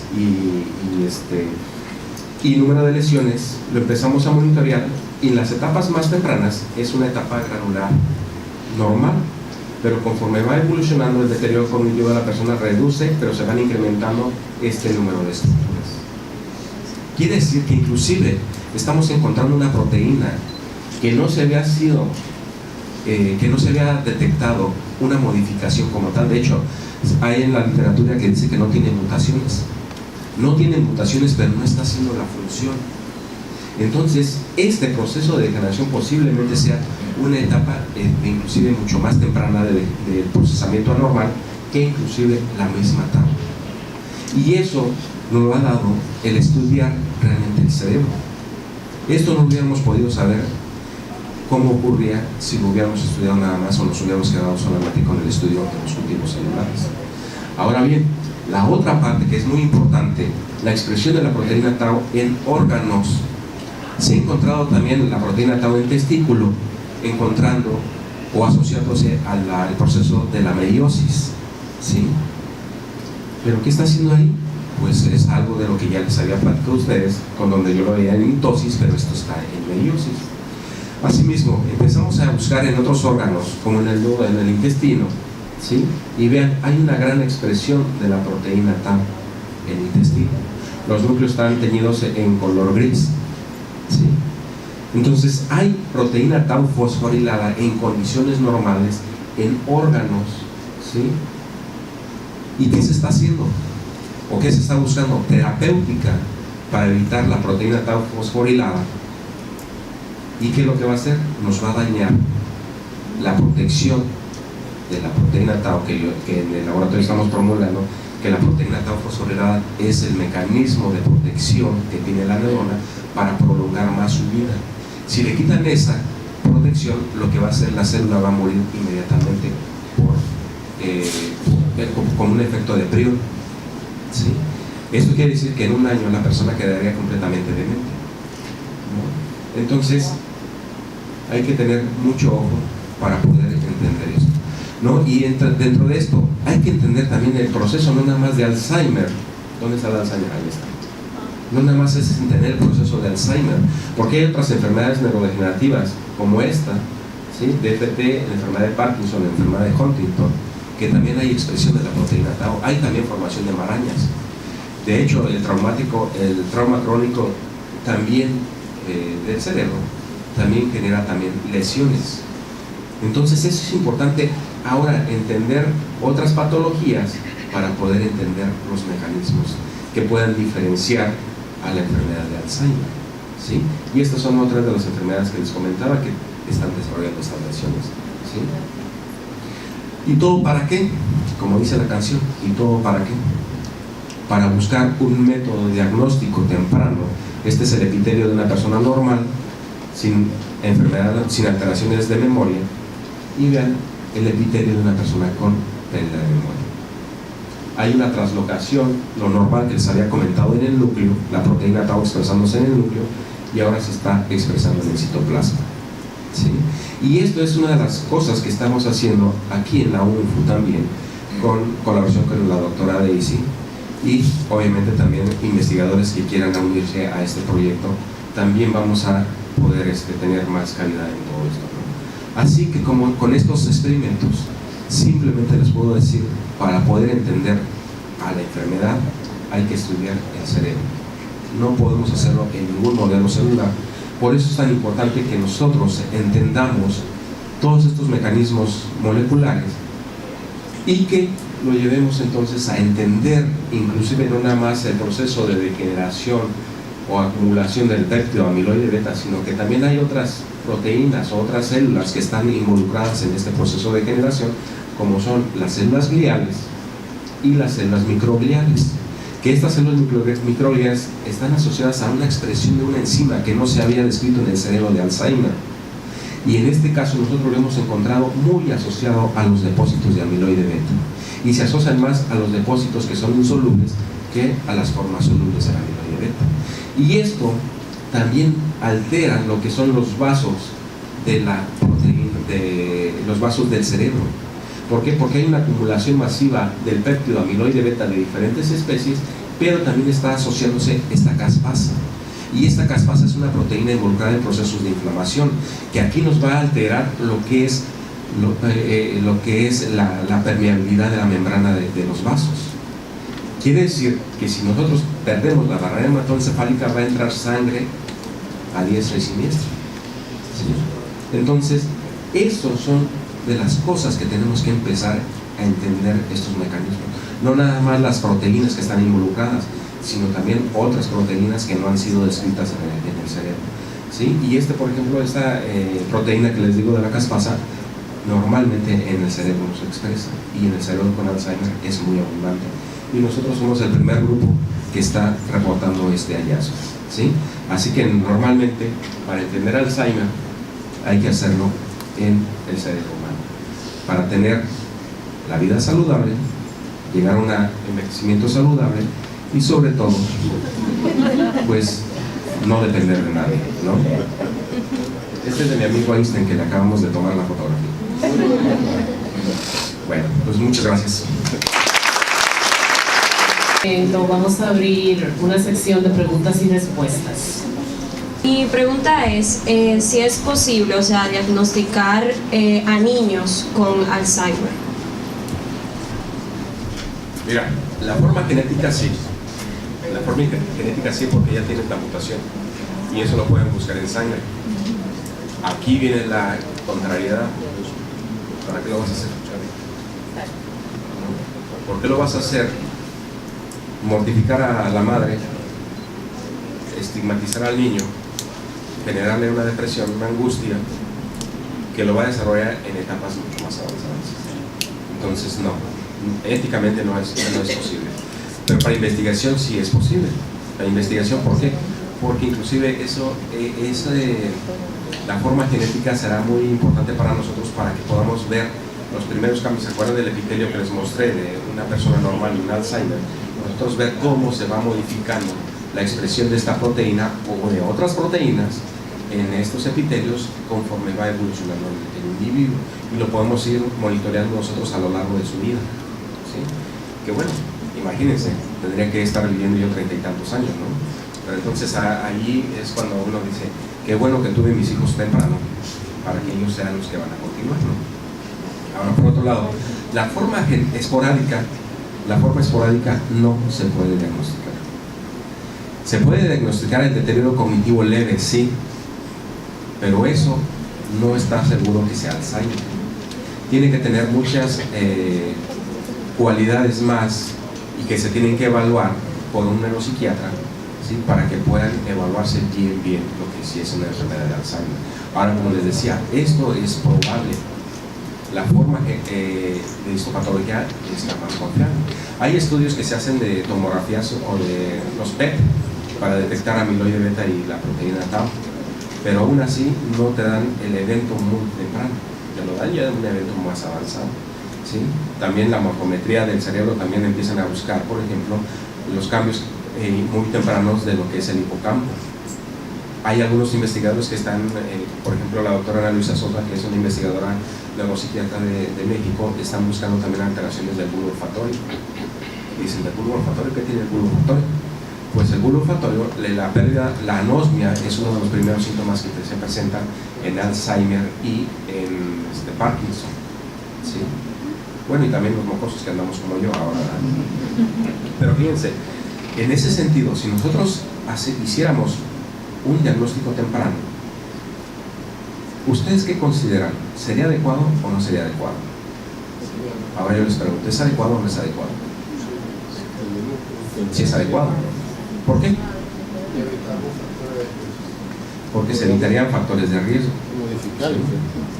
y número de lesiones. Lo empezamos a monitorear y en las etapas más tempranas es una etapa granular normal, pero conforme va evolucionando el deterioro cognitivo de la persona reduce, pero se van incrementando este número de estructuras. Quiere decir que inclusive estamos encontrando una proteína que no se había detectado una modificación como tal. De hecho, hay en la literatura que dice que no tiene mutaciones. No tiene mutaciones, pero no está haciendo la función. Entonces, este proceso de degeneración posiblemente sea una etapa inclusive mucho más temprana del procesamiento anormal que inclusive la misma tau. Y eso nos lo ha dado el estudiar realmente el cerebro. Esto no hubiéramos podido saber cómo ocurría si lo hubiéramos estudiado nada más o nos hubiéramos quedado solamente con el estudio de los cultivos celulares. Ahora bien, la otra parte que es muy importante, la expresión de la proteína tau en órganos. Se ha encontrado también la proteína tau en testículo, encontrando o asociándose al proceso de la meiosis, ¿sí? ¿Pero qué está haciendo ahí? Pues es algo de lo que ya les había platicado a ustedes, con donde yo lo veía en mitosis, pero esto está en meiosis. Asimismo, empezamos a buscar en otros órganos, como en el intestino, ¿sí? Y vean, hay una gran expresión de la proteína tau en el intestino. Los núcleos están teñidos en color gris, ¿sí? Entonces hay proteína tau fosforilada en condiciones normales en órganos, ¿sí? ¿Y qué se está haciendo? ¿O qué se está buscando? Terapéutica para evitar la proteína tau fosforilada. ¿Y qué es lo que va a hacer? Nos va a dañar la protección de la proteína tau, que en el laboratorio estamos promulgando que la proteína tau fosforilada es el mecanismo de protección que tiene la neurona para prolongar más su vida. Si le quitan esa protección, lo que va a hacer, la célula va a morir inmediatamente con un efecto de prion, ¿sí? Esto quiere decir que en un año la persona quedaría completamente demente. ¿no? Entonces, hay que tener mucho ojo para poder entender esto, ¿no? Y dentro de esto, hay que entender también el proceso, no nada más de Alzheimer. ¿Dónde está el Alzheimer? Ahí está. No nada más es entender el proceso de Alzheimer, porque hay otras enfermedades neurodegenerativas, como esta, ¿sí? DTT, la enfermedad de Parkinson, la enfermedad de Huntington, que también hay expresión de la proteína tau, hay también formación de marañas. De hecho, el trauma crónico también del cerebro, también genera también lesiones. Entonces eso es importante ahora, entender otras patologías para poder entender los mecanismos que puedan diferenciar a la enfermedad de Alzheimer, ¿sí? Y estas son otras de las enfermedades que les comentaba que están desarrollando estas lesiones, ¿sí? ¿Y todo para qué? Como dice la canción, ¿y todo para qué? Para buscar un método de diagnóstico temprano. Este es el epitelio de una persona normal, sin enfermedad, sin alteraciones de memoria, y vean el epitelio de una persona con pérdida de memoria. Hay una translocación, lo normal que les había comentado en el núcleo, la proteína tau expresándose en el núcleo, y ahora se está expresando en el citoplasma, ¿sí? Y esto es una de las cosas que estamos haciendo aquí en la UNFU también, con colaboración con la doctora Daisy, y obviamente también investigadores que quieran unirse a este proyecto. También vamos a poder tener más calidad en todo esto, ¿no? Así que como con estos experimentos, simplemente les puedo decir, para poder entender a la enfermedad hay que estudiar el cerebro. No podemos hacerlo en ningún modelo celular. Por eso es tan importante que nosotros entendamos todos estos mecanismos moleculares y que lo llevemos entonces a entender inclusive no nada más el proceso de degeneración o acumulación del péptido amiloide beta, sino que también hay otras proteínas o otras células que están involucradas en este proceso de degeneración, como son las células gliales y las células microgliales, que estas células microgliales están asociadas a una expresión de una enzima que no se había descrito en el cerebro de Alzheimer, y en este caso nosotros lo hemos encontrado muy asociado a los depósitos de amiloide beta, y se asocian más a los depósitos que son insolubles que a las formas solubles del amiloide beta. Y esto también altera lo que son los vasos de la proteína, de los vasos del cerebro. ¿Por qué? Porque hay una acumulación masiva del péptido amiloide beta de diferentes especies, pero también está asociándose esta caspasa. Y esta caspasa es una proteína involucrada en procesos de inflamación, que aquí nos va a alterar lo que es la permeabilidad de la membrana de los vasos. Quiere decir que si nosotros perdemos la barrera hematoencefálica, va a entrar sangre a diestra y siniestra, ¿sí? Entonces, estos son de las cosas que tenemos que empezar a entender estos mecanismos. No nada más las proteínas que están involucradas, sino también otras proteínas que no han sido descritas en el cerebro, ¿sí? Y por ejemplo, esta proteína que les digo de la caspasa, normalmente en el cerebro no se expresa, y en el cerebro con Alzheimer es muy abundante. Y nosotros somos el primer grupo que está reportando este hallazgo, ¿sí? Así que normalmente, para entender Alzheimer, hay que hacerlo en el cerebro humano, para tener la vida saludable, llegar a un envejecimiento saludable y sobre todo, pues, no depender de nadie, ¿no? Este es de mi amigo Einstein, que le acabamos de tomar la fotografía. Bueno, pues muchas gracias.
Vamos a abrir una sección de preguntas y respuestas.
Mi pregunta es si es posible, o sea, diagnosticar a niños con Alzheimer.
Mira, la forma genética sí. La forma genética sí, porque ya tienes la mutación y eso lo pueden buscar en sangre. Aquí viene la contrariedad. ¿Para qué lo vas a hacer? ¿Por qué lo vas a hacer? Mortificar a la madre, estigmatizar al niño, generarle una depresión, una angustia que lo va a desarrollar en etapas mucho más avanzadas. Entonces no, éticamente no es posible, pero para investigación sí es posible. La investigación, ¿por qué? Porque inclusive la forma genética será muy importante para nosotros, para que podamos ver los primeros cambios. ¿Se acuerdan del epitelio que les mostré de una persona normal y un Alzheimer? Nosotros ver cómo se va modificando la expresión de esta proteína o de otras proteínas en estos epitelios conforme va evolucionando el individuo, y lo podemos ir monitoreando nosotros a lo largo de su vida, ¿sí? Que bueno, imagínense, tendría que estar viviendo yo 30 y tantos años, ¿no? Pero entonces ahí es cuando uno dice, qué bueno que tuve mis hijos temprano, para que ellos sean los que van a continuar, ¿no? Ahora, por otro lado, la forma esporádica no se puede diagnosticar. Se puede diagnosticar el deterioro cognitivo leve, sí, pero eso no está seguro que sea Alzheimer. Tiene que tener muchas cualidades más y que se tienen que evaluar por un neuropsiquiatra, ¿sí? Para que puedan evaluarse bien lo que sí es una enfermedad de Alzheimer. Ahora, como les decía, esto es probable. La forma de histopatología es la más confiable. Hay estudios que se hacen de tomografías o de los PET para detectar amiloide beta y la proteína tau, pero aún así no te dan el evento muy temprano, te lo dan ya de un evento más avanzado, ¿sí? También la morfometría del cerebro también empiezan a buscar, por ejemplo, los cambios muy tempranos de lo que es el hipocampo. Hay algunos investigadores que están, por ejemplo la doctora Ana Luisa Sosa, que es una investigadora neuropsiquiatra de México, están buscando también alteraciones del bulbo olfatorio. Dicen, ¿del bulbo olfatorio? ¿Qué tiene el bulbo olfatorio? Pues el bulbo olfatorio, la pérdida, la anosmia es uno de los primeros síntomas que se presentan en Alzheimer y en Parkinson, ¿sí? Bueno, y también los mocosos que andamos como yo ahora. Pero fíjense, en ese sentido, si nosotros hiciéramos un diagnóstico temprano, ¿ustedes qué consideran? ¿Sería adecuado o no sería adecuado? Ahora yo les pregunto, ¿es adecuado o no es adecuado? Sí es adecuado. ¿Por qué? Porque se evitarían factores de riesgo.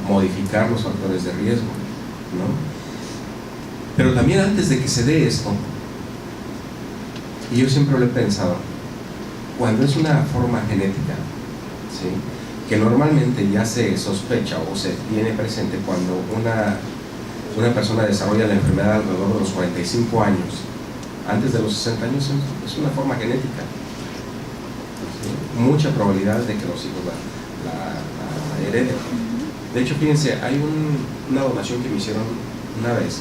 Modificar los factores de riesgo, ¿no? Pero también antes de que se dé esto, y yo siempre lo he pensado, cuando es una forma genética, ¿sí? Que normalmente ya se sospecha o se tiene presente cuando una persona desarrolla la enfermedad alrededor de los 45 años, antes de los 60 años, es una forma genética, ¿sí? Mucha probabilidad de que los hijos la hereden. De hecho, fíjense, hay una donación que me hicieron una vez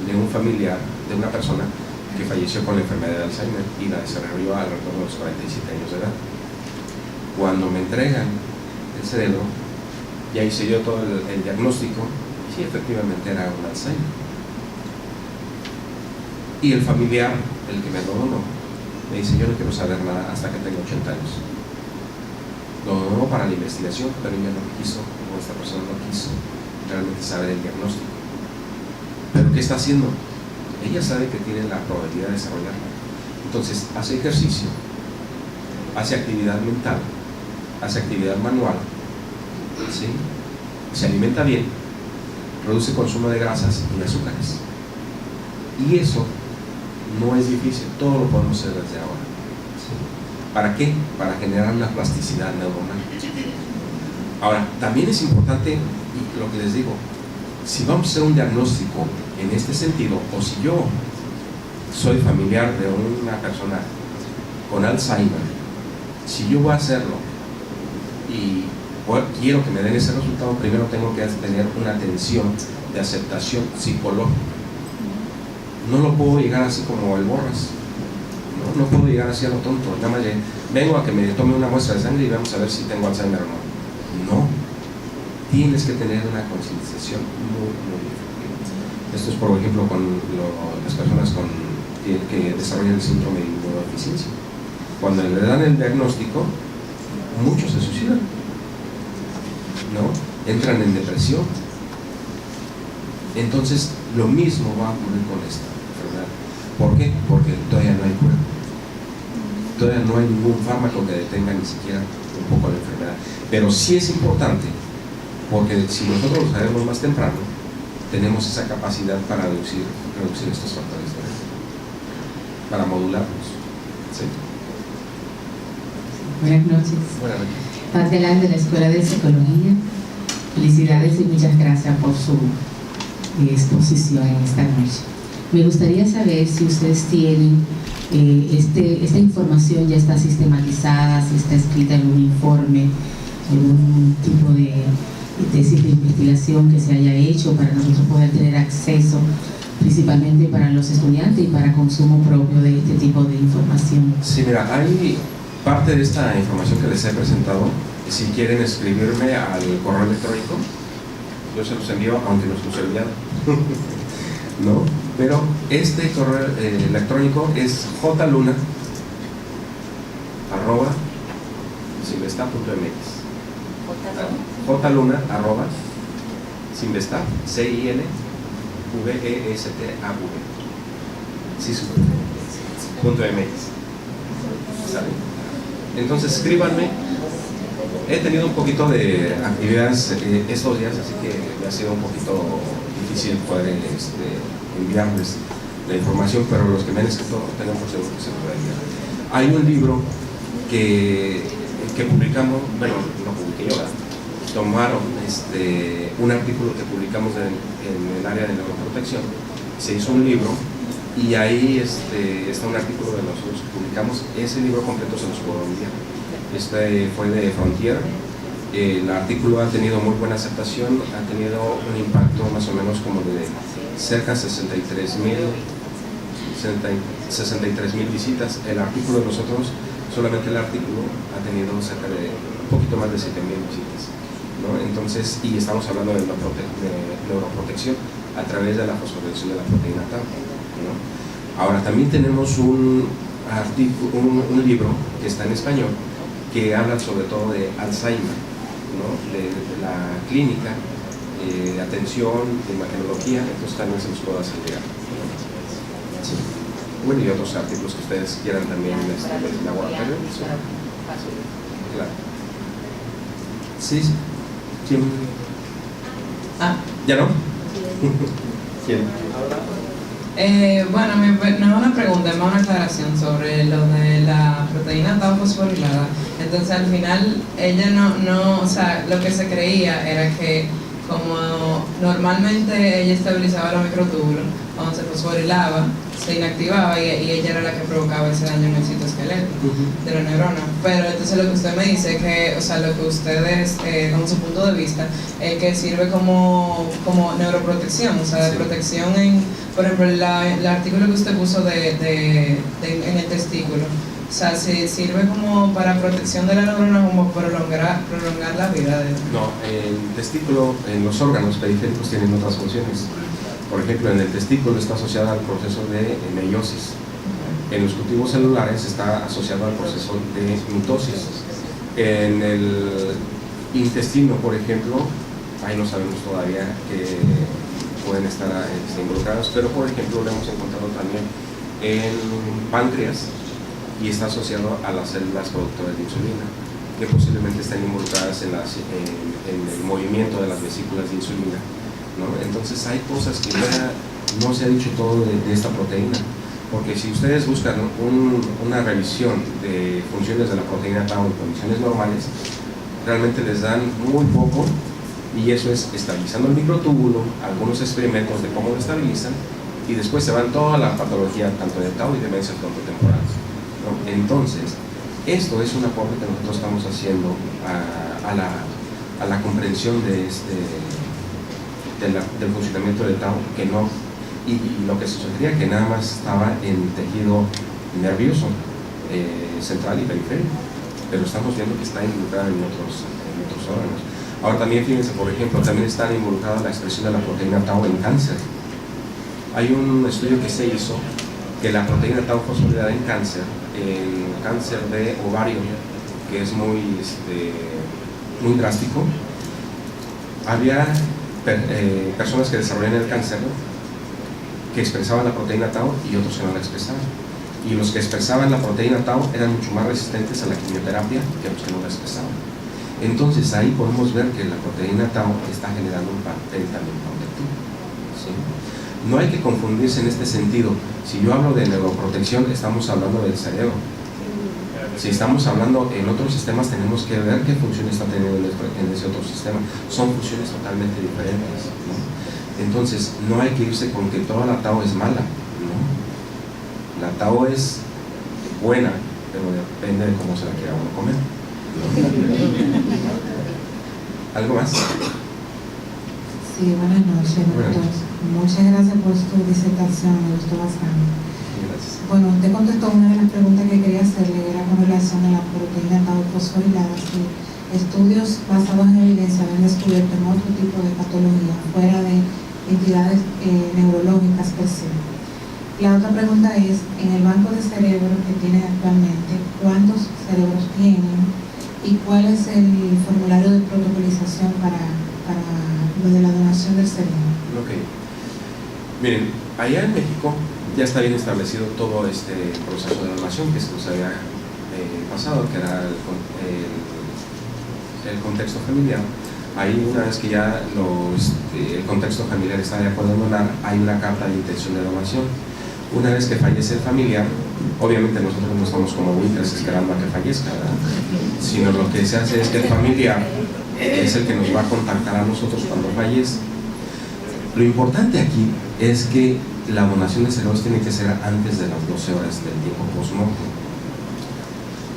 de un familiar, de una persona que falleció con la enfermedad de Alzheimer y la desarrolló alrededor de los 47 años de edad. Cuando me entregan el cerebro, ya hice yo todo el diagnóstico, y sí, efectivamente era un Alzheimer. Y el familiar, el que me lo donó, me dice, yo no quiero saber nada hasta que tenga 80 años. Lo donó para la investigación, pero ella no quiso, o esta persona no quiso realmente saber el diagnóstico. ¿Pero qué está haciendo? Ella sabe que tiene la probabilidad de desarrollarla. Entonces, hace ejercicio, hace actividad mental, hace actividad manual, ¿sí? Se alimenta bien, reduce consumo de grasas y azúcares. Y eso no es difícil, todo lo podemos hacer desde ahora, ¿sí? ¿Para qué? Para generar una plasticidad neuronal. Ahora, también es importante, y lo que les digo, si vamos a hacer un diagnóstico en este sentido, o si yo soy familiar de una persona con Alzheimer, si yo voy a hacerlo y quiero que me den ese resultado, primero tengo que tener una atención de aceptación psicológica. No lo puedo llegar así como el Borras, no puedo llegar así a lo tonto, nada más vengo a que me tome una muestra de sangre y vamos a ver si tengo Alzheimer o no. No, tienes que tener una concienciación muy efectiva. Esto es, por ejemplo, con las personas que desarrollan el síndrome de inmunodeficiencia. Cuando le dan el diagnóstico, muchos se suicidan, ¿no? Entran en depresión. Entonces, lo mismo va a ocurrir con esta enfermedad. ¿Por qué? Porque todavía no hay cura. Todavía no hay ningún fármaco que detenga ni siquiera un poco la enfermedad. Pero sí es importante, porque si nosotros lo sabemos más temprano, tenemos esa capacidad para reducir estos factores de riesgo, para modularlos. ¿Sí?
Buenas noches.
Buenas noches.
Paz Delán, de la Escuela de Psicología. Felicidades y muchas gracias por su exposición en esta noche. Me gustaría saber si ustedes tienen esta información ya está sistematizada, si está escrita en un informe, en un tipo de tesis de investigación que se haya hecho para nosotros poder tener acceso, principalmente para los estudiantes y para consumo propio de este tipo de información.
Sí, mira, hay parte de esta información que les he presentado. Si quieren escribirme al correo electrónico, yo se los envío, aunque no se los he enviado. ¿No? Pero este correo electrónico es jluna@sinvesta.mx. jluna@sinvesta, .mx. ¿Sale? Entonces escríbanme. He tenido un poquito de actividades estos días, así que me ha sido un poquito difícil poder enviarles la información, pero los que me han escrito tengan por seguro que se puede enviar. Hay un libro que publicamos, bueno, lo publiqué yo, tomaron un artículo que publicamos en el área de neuroprotección, se hizo un libro y ahí está un artículo de nosotros que publicamos. Ese libro completo se los puedo enviar. Fue de Frontier. El artículo ha tenido muy buena aceptación, ha tenido un impacto más o menos como de cerca de 63,000 visitas. El artículo de nosotros, solamente el artículo, ha tenido cerca de un poquito más de 7,000 visitas, ¿no? Entonces, y estamos hablando de neuroprotección a través de la fosforilación de la proteína tau, ¿no? Ahora, también tenemos un libro que está en español que habla sobre todo de Alzheimer, ¿no? de la clínica, de atención, de imagenología. Entonces también se los puedo hacer llegar. Sí. Bueno, y otros artículos que ustedes quieran también del laboratorio. Sí. Claro. Sí, sí. ¿Quién? ¿Ya no? ¿Quién?
Bueno, no es una pregunta, es más una aclaración sobre lo de la proteína tau fosforilada. Entonces, al final, ella o sea, lo que se creía era que como normalmente ella estabilizaba los microtúbulos, cuando se fosforilaba, se inactivaba y ella era la que provocaba ese daño en el citoesqueleto de la neurona. Pero entonces lo que usted me dice es que, o sea, lo que ustedes, con su punto de vista, es que sirve como neuroprotección, o sea, de protección en, por ejemplo, el artículo que usted puso en el testículo. O sea, sirve como para protección de la neurona, como prolongar la vida de...
No, el testículo, en los órganos periféricos tienen otras funciones. Por ejemplo, en el testículo está asociado al proceso de meiosis. En los cultivos celulares está asociado al proceso de mitosis. En el intestino, por ejemplo, ahí no sabemos todavía que pueden estar involucrados, pero por ejemplo lo hemos encontrado también en páncreas y está asociado a las células productoras de insulina, que posiblemente estén involucradas en el movimiento de las vesículas de insulina, ¿no? Entonces hay cosas que ya no se ha dicho todo de esta proteína, porque si ustedes buscan una revisión de funciones de la proteína tau en condiciones normales, realmente les dan muy poco, y eso es estabilizando el microtúbulo, algunos experimentos de cómo lo estabilizan, y después se van toda la patología tanto de tau y demencias frontotemporales, ¿no? Entonces, esto es un aporte que nosotros estamos haciendo a la comprensión del funcionamiento del tau, que no, y lo que se sugería que nada más estaba en tejido nervioso central y periférico, pero estamos viendo que está involucrada en otros órganos. Ahora también fíjense, por ejemplo, también está involucrada la expresión de la proteína tau en cáncer. Hay un estudio que se hizo que la proteína tau fosforilada en cáncer de ovario, que es muy drástico, había personas que desarrollan el cáncer, ¿no?, que expresaban la proteína tau y otros que no la expresaban. Y los que expresaban la proteína tau eran mucho más resistentes a la quimioterapia que los que no la expresaban. Entonces ahí podemos ver que la proteína tau está generando un papel también protectivo, ¿sí? No hay que confundirse en este sentido. Si yo hablo de neuroprotección, estamos hablando del cerebro. Si estamos hablando en otros sistemas, tenemos que ver qué función está teniendo en ese otro sistema. Son funciones totalmente diferentes, ¿no? Entonces, no hay que irse con que toda la tau es mala, ¿no? La tau es buena, pero depende de cómo se la quiera uno comer. ¿Algo más?
Sí, buenas noches, doctor. Muchas gracias por su disertación, me gustó bastante.
Gracias.
Bueno, usted contestó una de las preguntas que quería hacerle, era con relación a la proteína tau fosforilada, que estudios basados en evidencia habían descubierto en otro tipo de patología, fuera de entidades neurológicas per se. La otra pregunta es, en el banco de cerebros que tienen actualmente, ¿cuántos cerebros tienen y cuál es el formulario de protocolización para lo de la donación del cerebro?
Ok. Miren, allá en México ya está bien establecido todo este proceso de donación que se nos había pasado, que era el contexto familiar. Ahí, una vez que ya el contexto familiar está de acuerdo en donar, hay una carta de intención de donación. Una vez que fallece el familiar, obviamente nosotros no estamos como buitres esperando a que fallezca, ¿verdad? Sino lo que se hace es que el familiar es el que nos va a contactar a nosotros cuando fallece. Lo importante aquí es que la donación de cerebros tiene que ser antes de las 12 horas del tiempo post-mortem.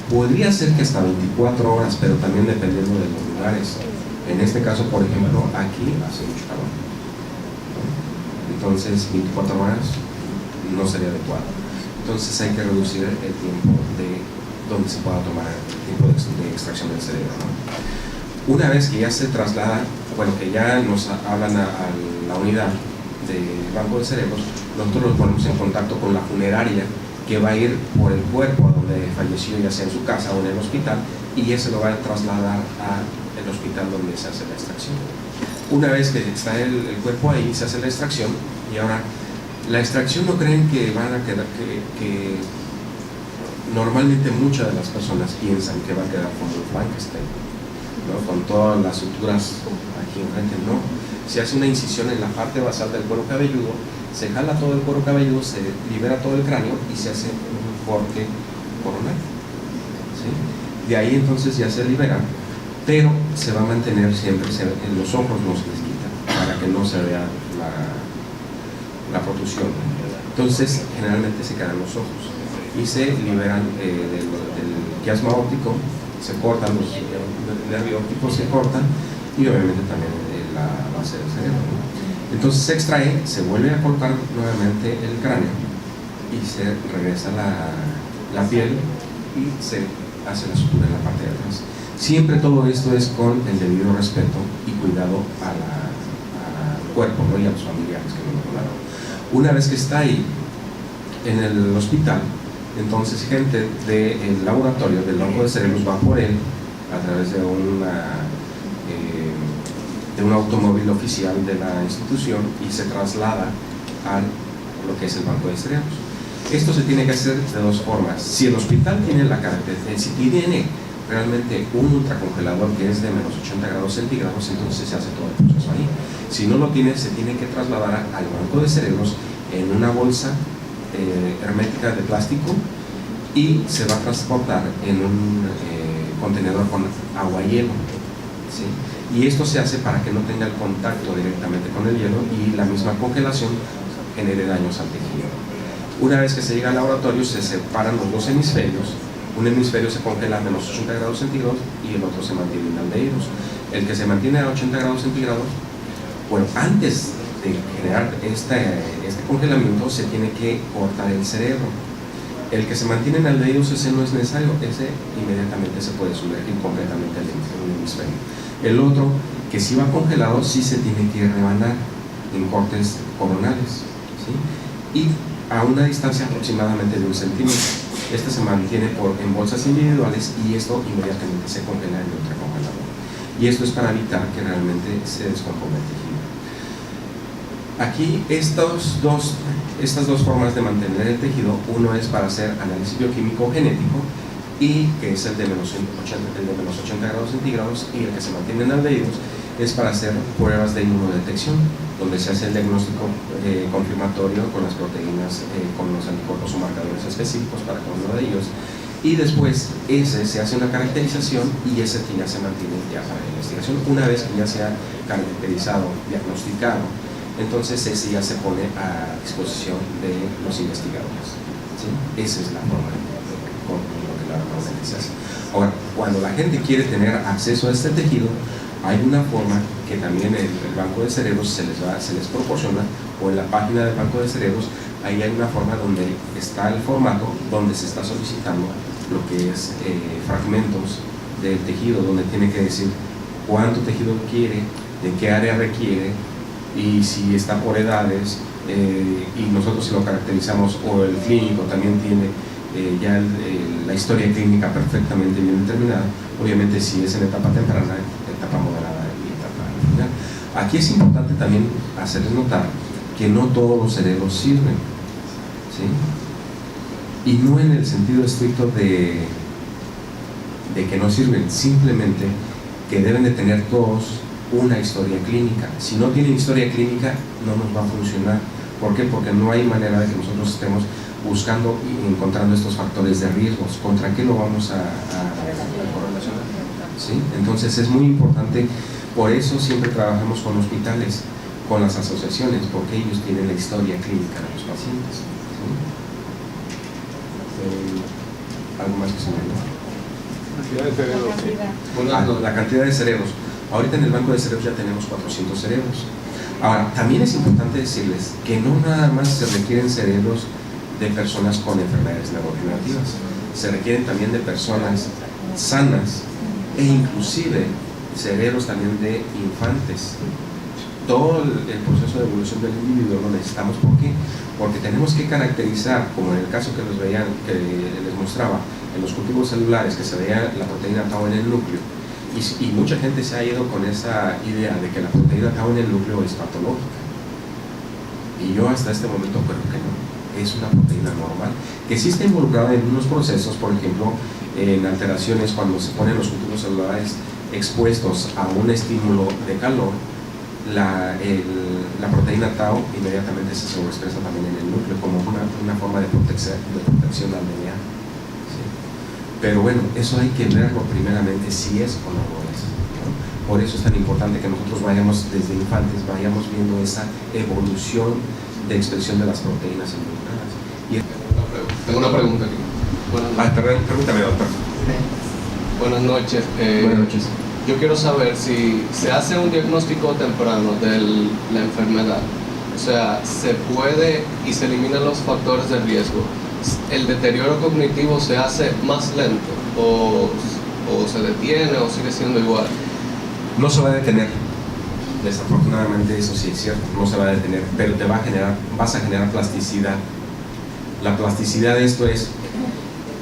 Podría ser que hasta 24 horas, pero también dependiendo de los lugares. En este caso, por ejemplo, aquí hace mucho calor. Entonces, 24 horas no sería adecuado. Entonces hay que reducir el tiempo de donde se pueda tomar el tiempo de extracción del cerebro, ¿no? Una vez que ya se traslada, bueno, que ya nos hablan a la unidad del banco de cerebros, nosotros nos ponemos en contacto con la funeraria que va a ir por el cuerpo a donde falleció, ya sea en su casa o en el hospital, y ese lo va a trasladar al hospital donde se hace la extracción. Una vez que está el cuerpo ahí, se hace la extracción, y ahora la extracción no creen que van a quedar, que normalmente muchas de las personas piensan que va a quedar como un Frankenstein, ¿no? Con todas las suturas aquí enfrente, no. Se hace una incisión en la parte basal del cuero cabelludo, se jala todo el cuero cabelludo, se libera todo el cráneo y se hace un corte coronal, ¿sí? De ahí entonces ya se libera, pero se va a mantener siempre, en los ojos no se les quita, para que no se vea la protrusión. Entonces generalmente se quedan los ojos y se liberan del quiasma óptico, se cortan los nervios ópticos, se cortan, y obviamente también la base del cerebro, ¿no? Entonces se extrae, se vuelve a cortar nuevamente el cráneo y se regresa la piel y se hace la sutura en la parte de atrás. Siempre todo esto es con el debido respeto y cuidado al cuerpo, ¿no? Y a los familiares que lo donaron. Una vez que está ahí en el hospital, entonces gente del laboratorio del banco de cerebros va por él a través de un automóvil oficial de la institución y se traslada a lo que es el banco de cerebros. Esto se tiene que hacer de dos formas. Si el hospital tiene la característica, si tiene realmente un ultracongelador que es de menos 80 grados centígrados, entonces se hace todo el proceso ahí. Si no lo tiene, se tiene que trasladar al banco de cerebros en una bolsa hermética de plástico y se va a transportar en un contenedor con agua y hielo, ¿sí? Y esto se hace para que no tenga el contacto directamente con el hielo y la misma congelación genere daños al tejido. Una vez que se llega al laboratorio, se separan los dos hemisferios. Un hemisferio se congela a menos 80 grados centígrados y el otro se mantiene en aldehídos. El que se mantiene a 80 grados centígrados, bueno, antes de generar este congelamiento se tiene que cortar el cerebro. El que se mantiene en aldehídos, ese no es necesario, ese inmediatamente se puede sumergir completamente en un hemisferio. El otro, que si va congelado, sí se tiene que rebanar en cortes coronales, ¿sí? Y a una distancia aproximadamente de 1 centímetro. Este se mantiene en bolsas individuales y esto inmediatamente se congela en el ultracongelador. Y esto es para evitar que realmente se descomponga el tejido. Aquí estas dos formas de mantener el tejido, uno es para hacer análisis bioquímico genético, y que es el de menos 80 grados centígrados, y el que se mantiene en aldehídos es para hacer pruebas de inmunodetección, donde se hace el diagnóstico confirmatorio con las proteínas, con los anticuerpos o marcadores específicos para cada uno de ellos, y después ese se hace una caracterización y ese que ya se mantiene ya para la investigación. Una vez que ya se ha caracterizado, diagnosticado, entonces ese ya se pone a disposición de los investigadores, ¿sí? Esa es la forma. la negligencia. Ahora, cuando la gente quiere tener acceso a este tejido, hay una forma que también el Banco de Cerebros se les proporciona, o en la página del Banco de Cerebros, ahí hay una forma donde está el formato, donde se está solicitando lo que es fragmentos del tejido, donde tiene que decir cuánto tejido quiere, de qué área requiere, y si está por edades, y nosotros si lo caracterizamos, o el clínico también tiene ya la historia clínica perfectamente bien determinada, obviamente si es en etapa temprana, etapa moderada y etapa final. Aquí es importante también hacerles notar que no todos los cerebros sirven, ¿sí? Y no en el sentido estricto de que no sirven, simplemente que deben de tener todos una historia clínica. Si no tienen historia clínica, no nos va a funcionar. ¿Por qué? Porque no hay manera de que nosotros estemos buscando y encontrando estos factores de riesgos. ¿Contra qué lo vamos a correlacionar? ¿Sí? Entonces es muy importante, por eso siempre trabajamos con hospitales, con las asociaciones, porque ellos tienen la historia clínica de los pacientes. ¿Sí? ¿Algo más que se me olvidó? La cantidad de cerebros. Ahorita en el Banco de Cerebros ya tenemos 400 cerebros. Ahora, también es importante decirles que no nada más se requieren cerebros de personas con enfermedades neurodegenerativas, se requieren también de personas sanas e inclusive cerebros también de infantes. Todo el proceso de evolución del individuo lo necesitamos. ¿Por qué? Porque tenemos que caracterizar, como en el caso que les mostraba, en los cultivos celulares, que se veía la proteína tau en el núcleo, y mucha gente se ha ido con esa idea de que la proteína tau en el núcleo es patológica, y yo hasta este momento creo que no, es una proteína normal, que sí está involucrada en unos procesos, por ejemplo, en alteraciones cuando se ponen los cultivos celulares expuestos a un estímulo de calor, la proteína tau inmediatamente se sobreexpresa también en el núcleo como una forma de protección al DNA. ¿Sí? Pero bueno, eso hay que verlo primeramente si es o no lo es, ¿no? Por eso es tan importante que nosotros vayamos desde infantes, vayamos viendo esa evolución de expresión de las proteínas involucradas.
Tengo una pregunta aquí.
Pregúntame, doctor.
Buenas noches.
Buenas noches.
Yo quiero saber si se hace un diagnóstico temprano de la enfermedad, o sea, se puede y se eliminan los factores de riesgo, ¿el deterioro cognitivo se hace más lento o se detiene o sigue siendo igual?
No se va a detener, desafortunadamente eso sí es cierto, no se va a detener, pero vas a generar plasticidad. La plasticidad de esto es,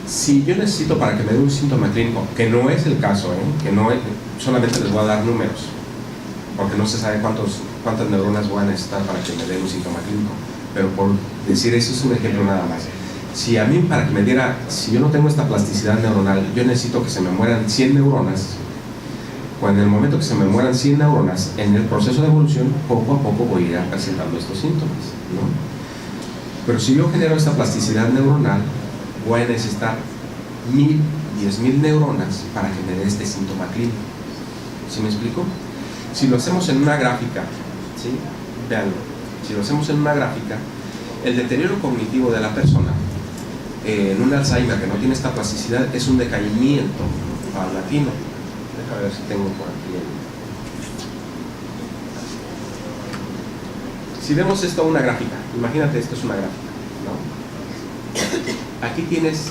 si yo necesito para que me dé un síntoma clínico, que no es el caso, que no es, solamente les voy a dar números, porque no se sabe cuántas neuronas voy a necesitar para que me dé un síntoma clínico, pero por decir eso es un ejemplo nada más. Si a mí si yo no tengo esta plasticidad neuronal, yo necesito que se me mueran 100 neuronas, cuando en el momento que se me mueran 100 neuronas, en el proceso de evolución, poco a poco voy a ir presentando estos síntomas, ¿no? Pero si yo genero esta plasticidad neuronal, voy a necesitar 1000, 10.000 neuronas para que me dé este síntoma clínico. ¿Sí me explico? Si lo hacemos en una gráfica, ¿sí? Veanlo, si lo hacemos en una gráfica, el deterioro cognitivo de la persona en un Alzheimer que no tiene esta plasticidad es un decaimiento paulatino. Déjame ver si tengo por aquí si vemos esto una gráfica, imagínate esto es una gráfica, ¿no? Aquí tienes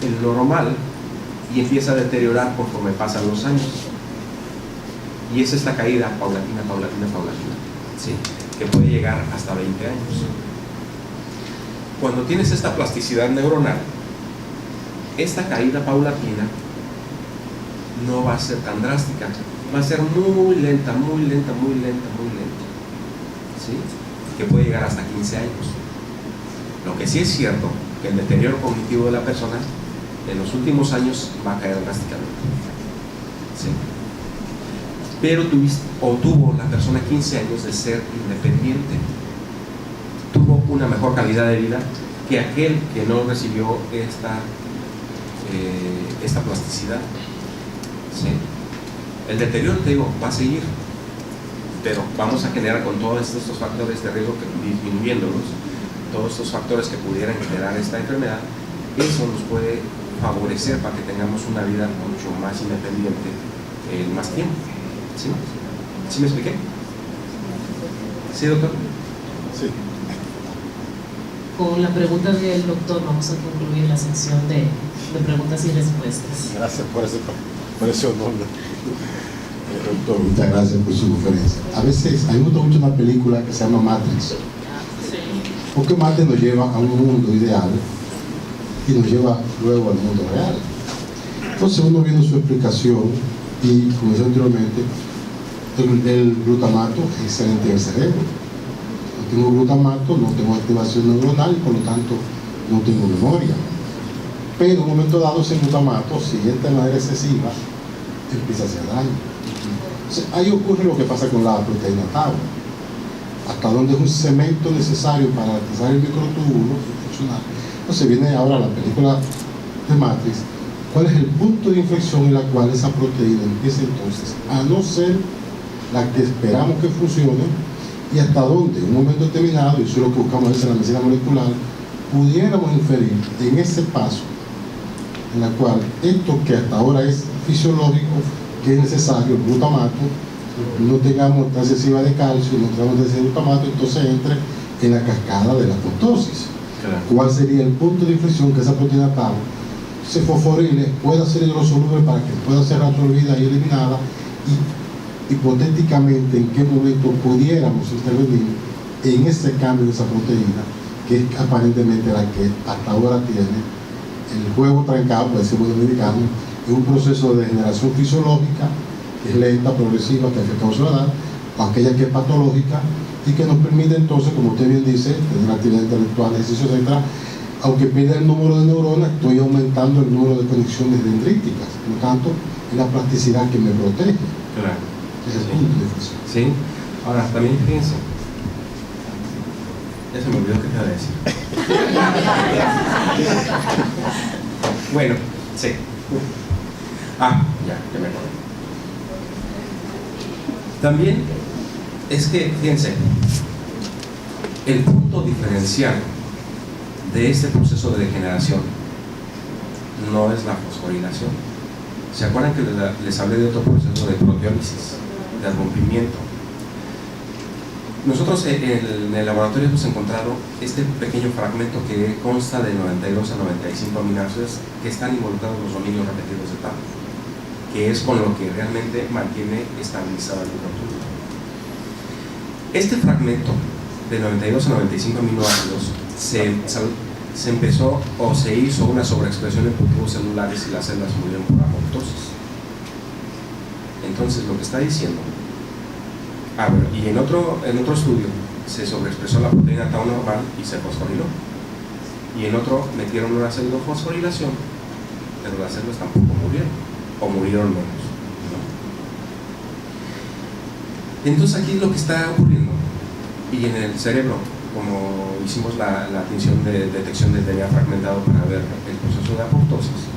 el normal y empieza a deteriorar conforme pasan los años, y es esta caída paulatina, ¿sí? Que puede llegar hasta 20 años. Cuando tienes esta plasticidad neuronal, esta caída paulatina no va a ser tan drástica, va a ser muy lenta, ¿sí? Que puede llegar hasta 15 años. Lo que sí es cierto, que el deterioro cognitivo de la persona en los últimos años va a caer drásticamente, ¿sí? Pero tuvo la persona 15 años de ser independiente, tuvo una mejor calidad de vida que aquel que no recibió esta plasticidad, ¿sí? El deterioro, te digo, va a seguir, pero vamos a generar con todos estos factores de riesgo, disminuyéndolos, todos estos factores que pudieran generar esta enfermedad, eso nos puede favorecer para que tengamos una vida mucho más independiente en más tiempo. ¿Sí? ¿Sí me expliqué? ¿Sí, doctor?
Sí.
Con la pregunta del doctor vamos a concluir la sección de preguntas y respuestas.
Gracias por ese honor.
Doctor, muchas gracias por su conferencia. A veces, a mí me gusta mucho una película que se llama Matrix. Porque Matrix nos lleva a un mundo ideal y nos lleva luego al mundo real. Entonces uno viendo su explicación y, como decía anteriormente, el glutamato es excelente en el cerebro. No tengo glutamato, no tengo activación neuronal y por lo tanto no tengo memoria. Pero en un momento dado ese glutamato, si entra de manera excesiva, empieza a hacer daño. Entonces, ahí ocurre lo que pasa con la proteína tau. Hasta donde es un cemento necesario para atizar el microtúbulo funcional. Entonces viene ahora la película de Matrix. ¿Cuál es el punto de inflexión en la cual esa proteína empieza entonces a no ser la que esperamos que funcione? Y hasta dónde, en un momento determinado, y eso es lo que buscamos a veces en la medicina molecular, pudiéramos inferir en ese paso en la cual esto que hasta ahora es fisiológico, que es necesario, el glutamato, no tengamos tasa excesiva de calcio, no tengamos tasa excesiva de glutamato, entonces entre en la cascada de la apoptosis. Claro. ¿Cuál sería el punto de inflexión que esa proteína tau se fosforile, pueda ser hidrosoluble para que pueda ser absorbida y eliminada, y hipotéticamente en qué momento pudiéramos intervenir en ese cambio de esa proteína, que es aparentemente la que hasta ahora tiene el juego trancado, por decirlo dominicano, es un proceso de degeneración fisiológica, que es lenta, progresiva, que afecta a su edad, o aquella que es patológica y que nos permite entonces, como usted bien dice, tener actividad intelectual, ejercicio, etc. Aunque pierda el número de neuronas, estoy aumentando el número de conexiones dendríticas, por lo tanto, es la plasticidad que me protege.
Claro.
Es el punto de inflexión.
Sí. Ahora, también fíjense, ya se me olvidó qué te iba a decir. Bueno, sí. Ya me acuerdo. También es que, fíjense, el punto diferencial de este proceso de degeneración no es la fosforilación. ¿Se acuerdan que les hablé de otro proceso de proteólisis, de rompimiento? Nosotros en el laboratorio hemos encontrado este pequeño fragmento que consta de 92 a 95 aminoácidos que están involucrados en los dominios repetidos de tau, que es con lo que realmente mantiene estabilizada el microtúbulo. Este fragmento de 92 a 95 aminoácidos se empezó o se hizo una sobreexpresión en cultivos celulares y las células murieron por apoptosis. Entonces lo que está diciendo, y en otro estudio se sobreexpresó la proteína tau normal y se fosforiló, y en otro metieron una pseudofosforilación, pero las células tampoco murieron, o murieron menos, ¿no? Entonces aquí lo que está ocurriendo, y en el cerebro, como hicimos la tinción de detección del DNA fragmentado para ver el proceso de apoptosis,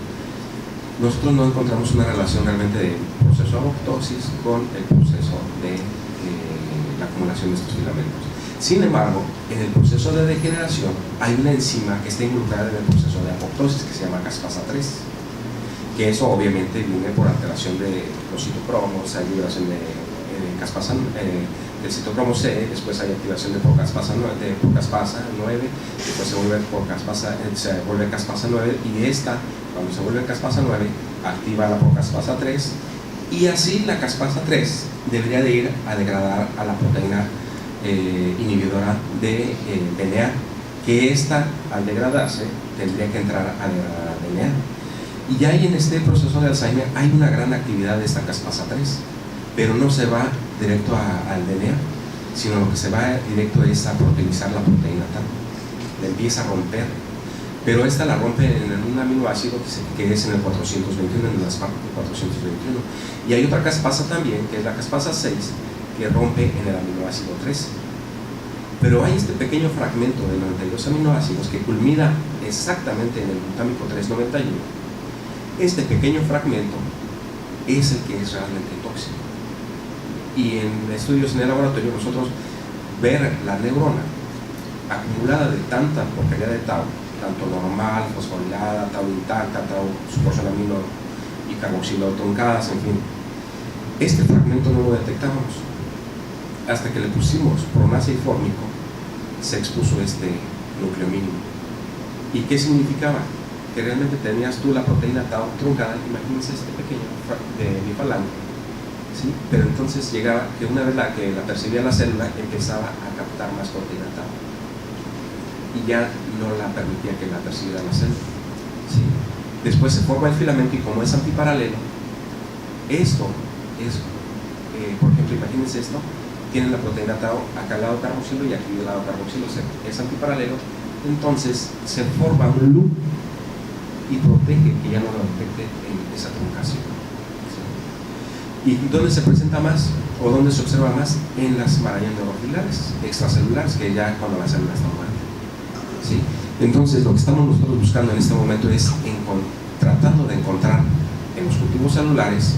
nosotros no encontramos una relación realmente de proceso de apoptosis con el proceso de la acumulación de estos filamentos. Sin embargo, en el proceso de degeneración hay una enzima que está involucrada en el proceso de apoptosis que se llama caspasa 3, que eso obviamente viene por alteración de los citocromos, hay liberación de caspasa del citocromo C, después hay activación de procaspasa 9, después se vuelve caspasa 9, y esta, cuando se vuelve caspasa 9, activa la procaspasa 3, y así la caspasa 3 debería de ir a degradar a la proteína inhibidora de DNA, que esta, al degradarse, tendría que entrar a degradar al DNA. Y ya en este proceso de Alzheimer hay una gran actividad de esta caspasa 3, pero no se va directo al DNA, sino lo que se va directo es a proteinizar la proteína tau, la empieza a romper, pero esta la rompe en un aminoácido que es en el 421, en el asparto 421, y hay otra caspasa también, que es la caspasa 6, que rompe en el aminoácido 13. Pero hay este pequeño fragmento de 92 aminoácidos que culmina exactamente en el glutámico 391. Este pequeño fragmento es el que es realmente tóxico. Y en estudios en el laboratorio nosotros ver la neurona acumulada de tanta porquería de tau tanto normal, fosforilada, tau intacta, tau suporcionamino y carboxilo truncadas, en fin. Este fragmento no lo detectábamos. Hasta que le pusimos pronase y fórmico, se expuso este núcleo mínimo. ¿Y qué significaba? Que realmente tenías tú la proteína tau truncada, imagínense este pequeño de mi falange, ¿sí? Pero entonces llegaba que una vez que la percibía la célula, empezaba a captar más proteína tau y ya no la permitía que la percibiera la célula, ¿sí? Después se forma el filamento y como es antiparalelo, esto es, por ejemplo, imagínense esto, tiene la proteína tau acá al lado carboxilo y aquí del lado carboxilo es antiparalelo, entonces se forma un loop y protege que ya no lo detecte en esa truncación. ¿Sí? ¿Y dónde se presenta más o dónde se observa más? En las marañas neurofilares extracelulares, que ya cuando la célula está muerta. ¿Sí? Entonces lo que estamos nosotros buscando en este momento es tratando de encontrar en los cultivos celulares,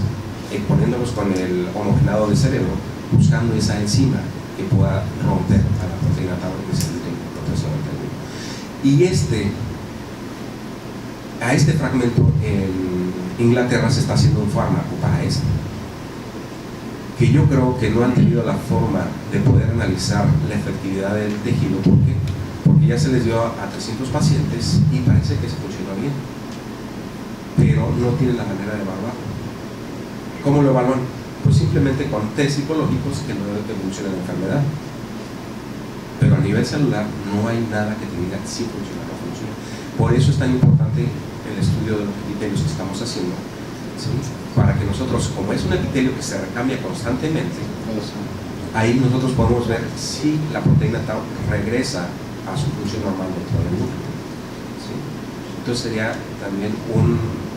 poniéndolos con el homogenado del cerebro, buscando esa enzima que pueda romper a la proteína tau en ese proceso de término. Y a este fragmento en Inglaterra se está haciendo un fármaco para esto, que yo creo que no han tenido la forma de poder analizar la efectividad del tejido. ¿Por qué? Porque ya se les dio a 300 pacientes y parece que se funcionó bien, pero no tienen la manera de evaluarlo. ¿Cómo lo evalúan? Pues simplemente con test psicológicos que no evolucionan la enfermedad, pero a nivel celular no hay nada que te diga si funciona o no funciona. Por eso es tan importante el estudio de los epitelios que estamos haciendo, ¿sí? Para que nosotros, como es un epitelio que se recambia constantemente, ahí nosotros podemos ver si la proteína tau regresa a su función normal dentro del núcleo, ¿sí? Entonces sería también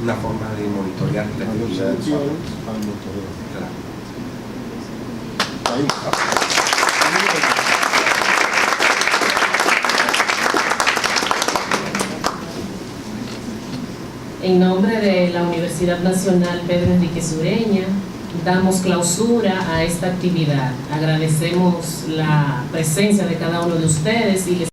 una forma de monitorear la efectividad del fármaco. Claro.
En nombre de la Universidad Nacional Pedro Enríquez Ureña, damos clausura a esta actividad. Agradecemos la presencia de cada uno de ustedes y les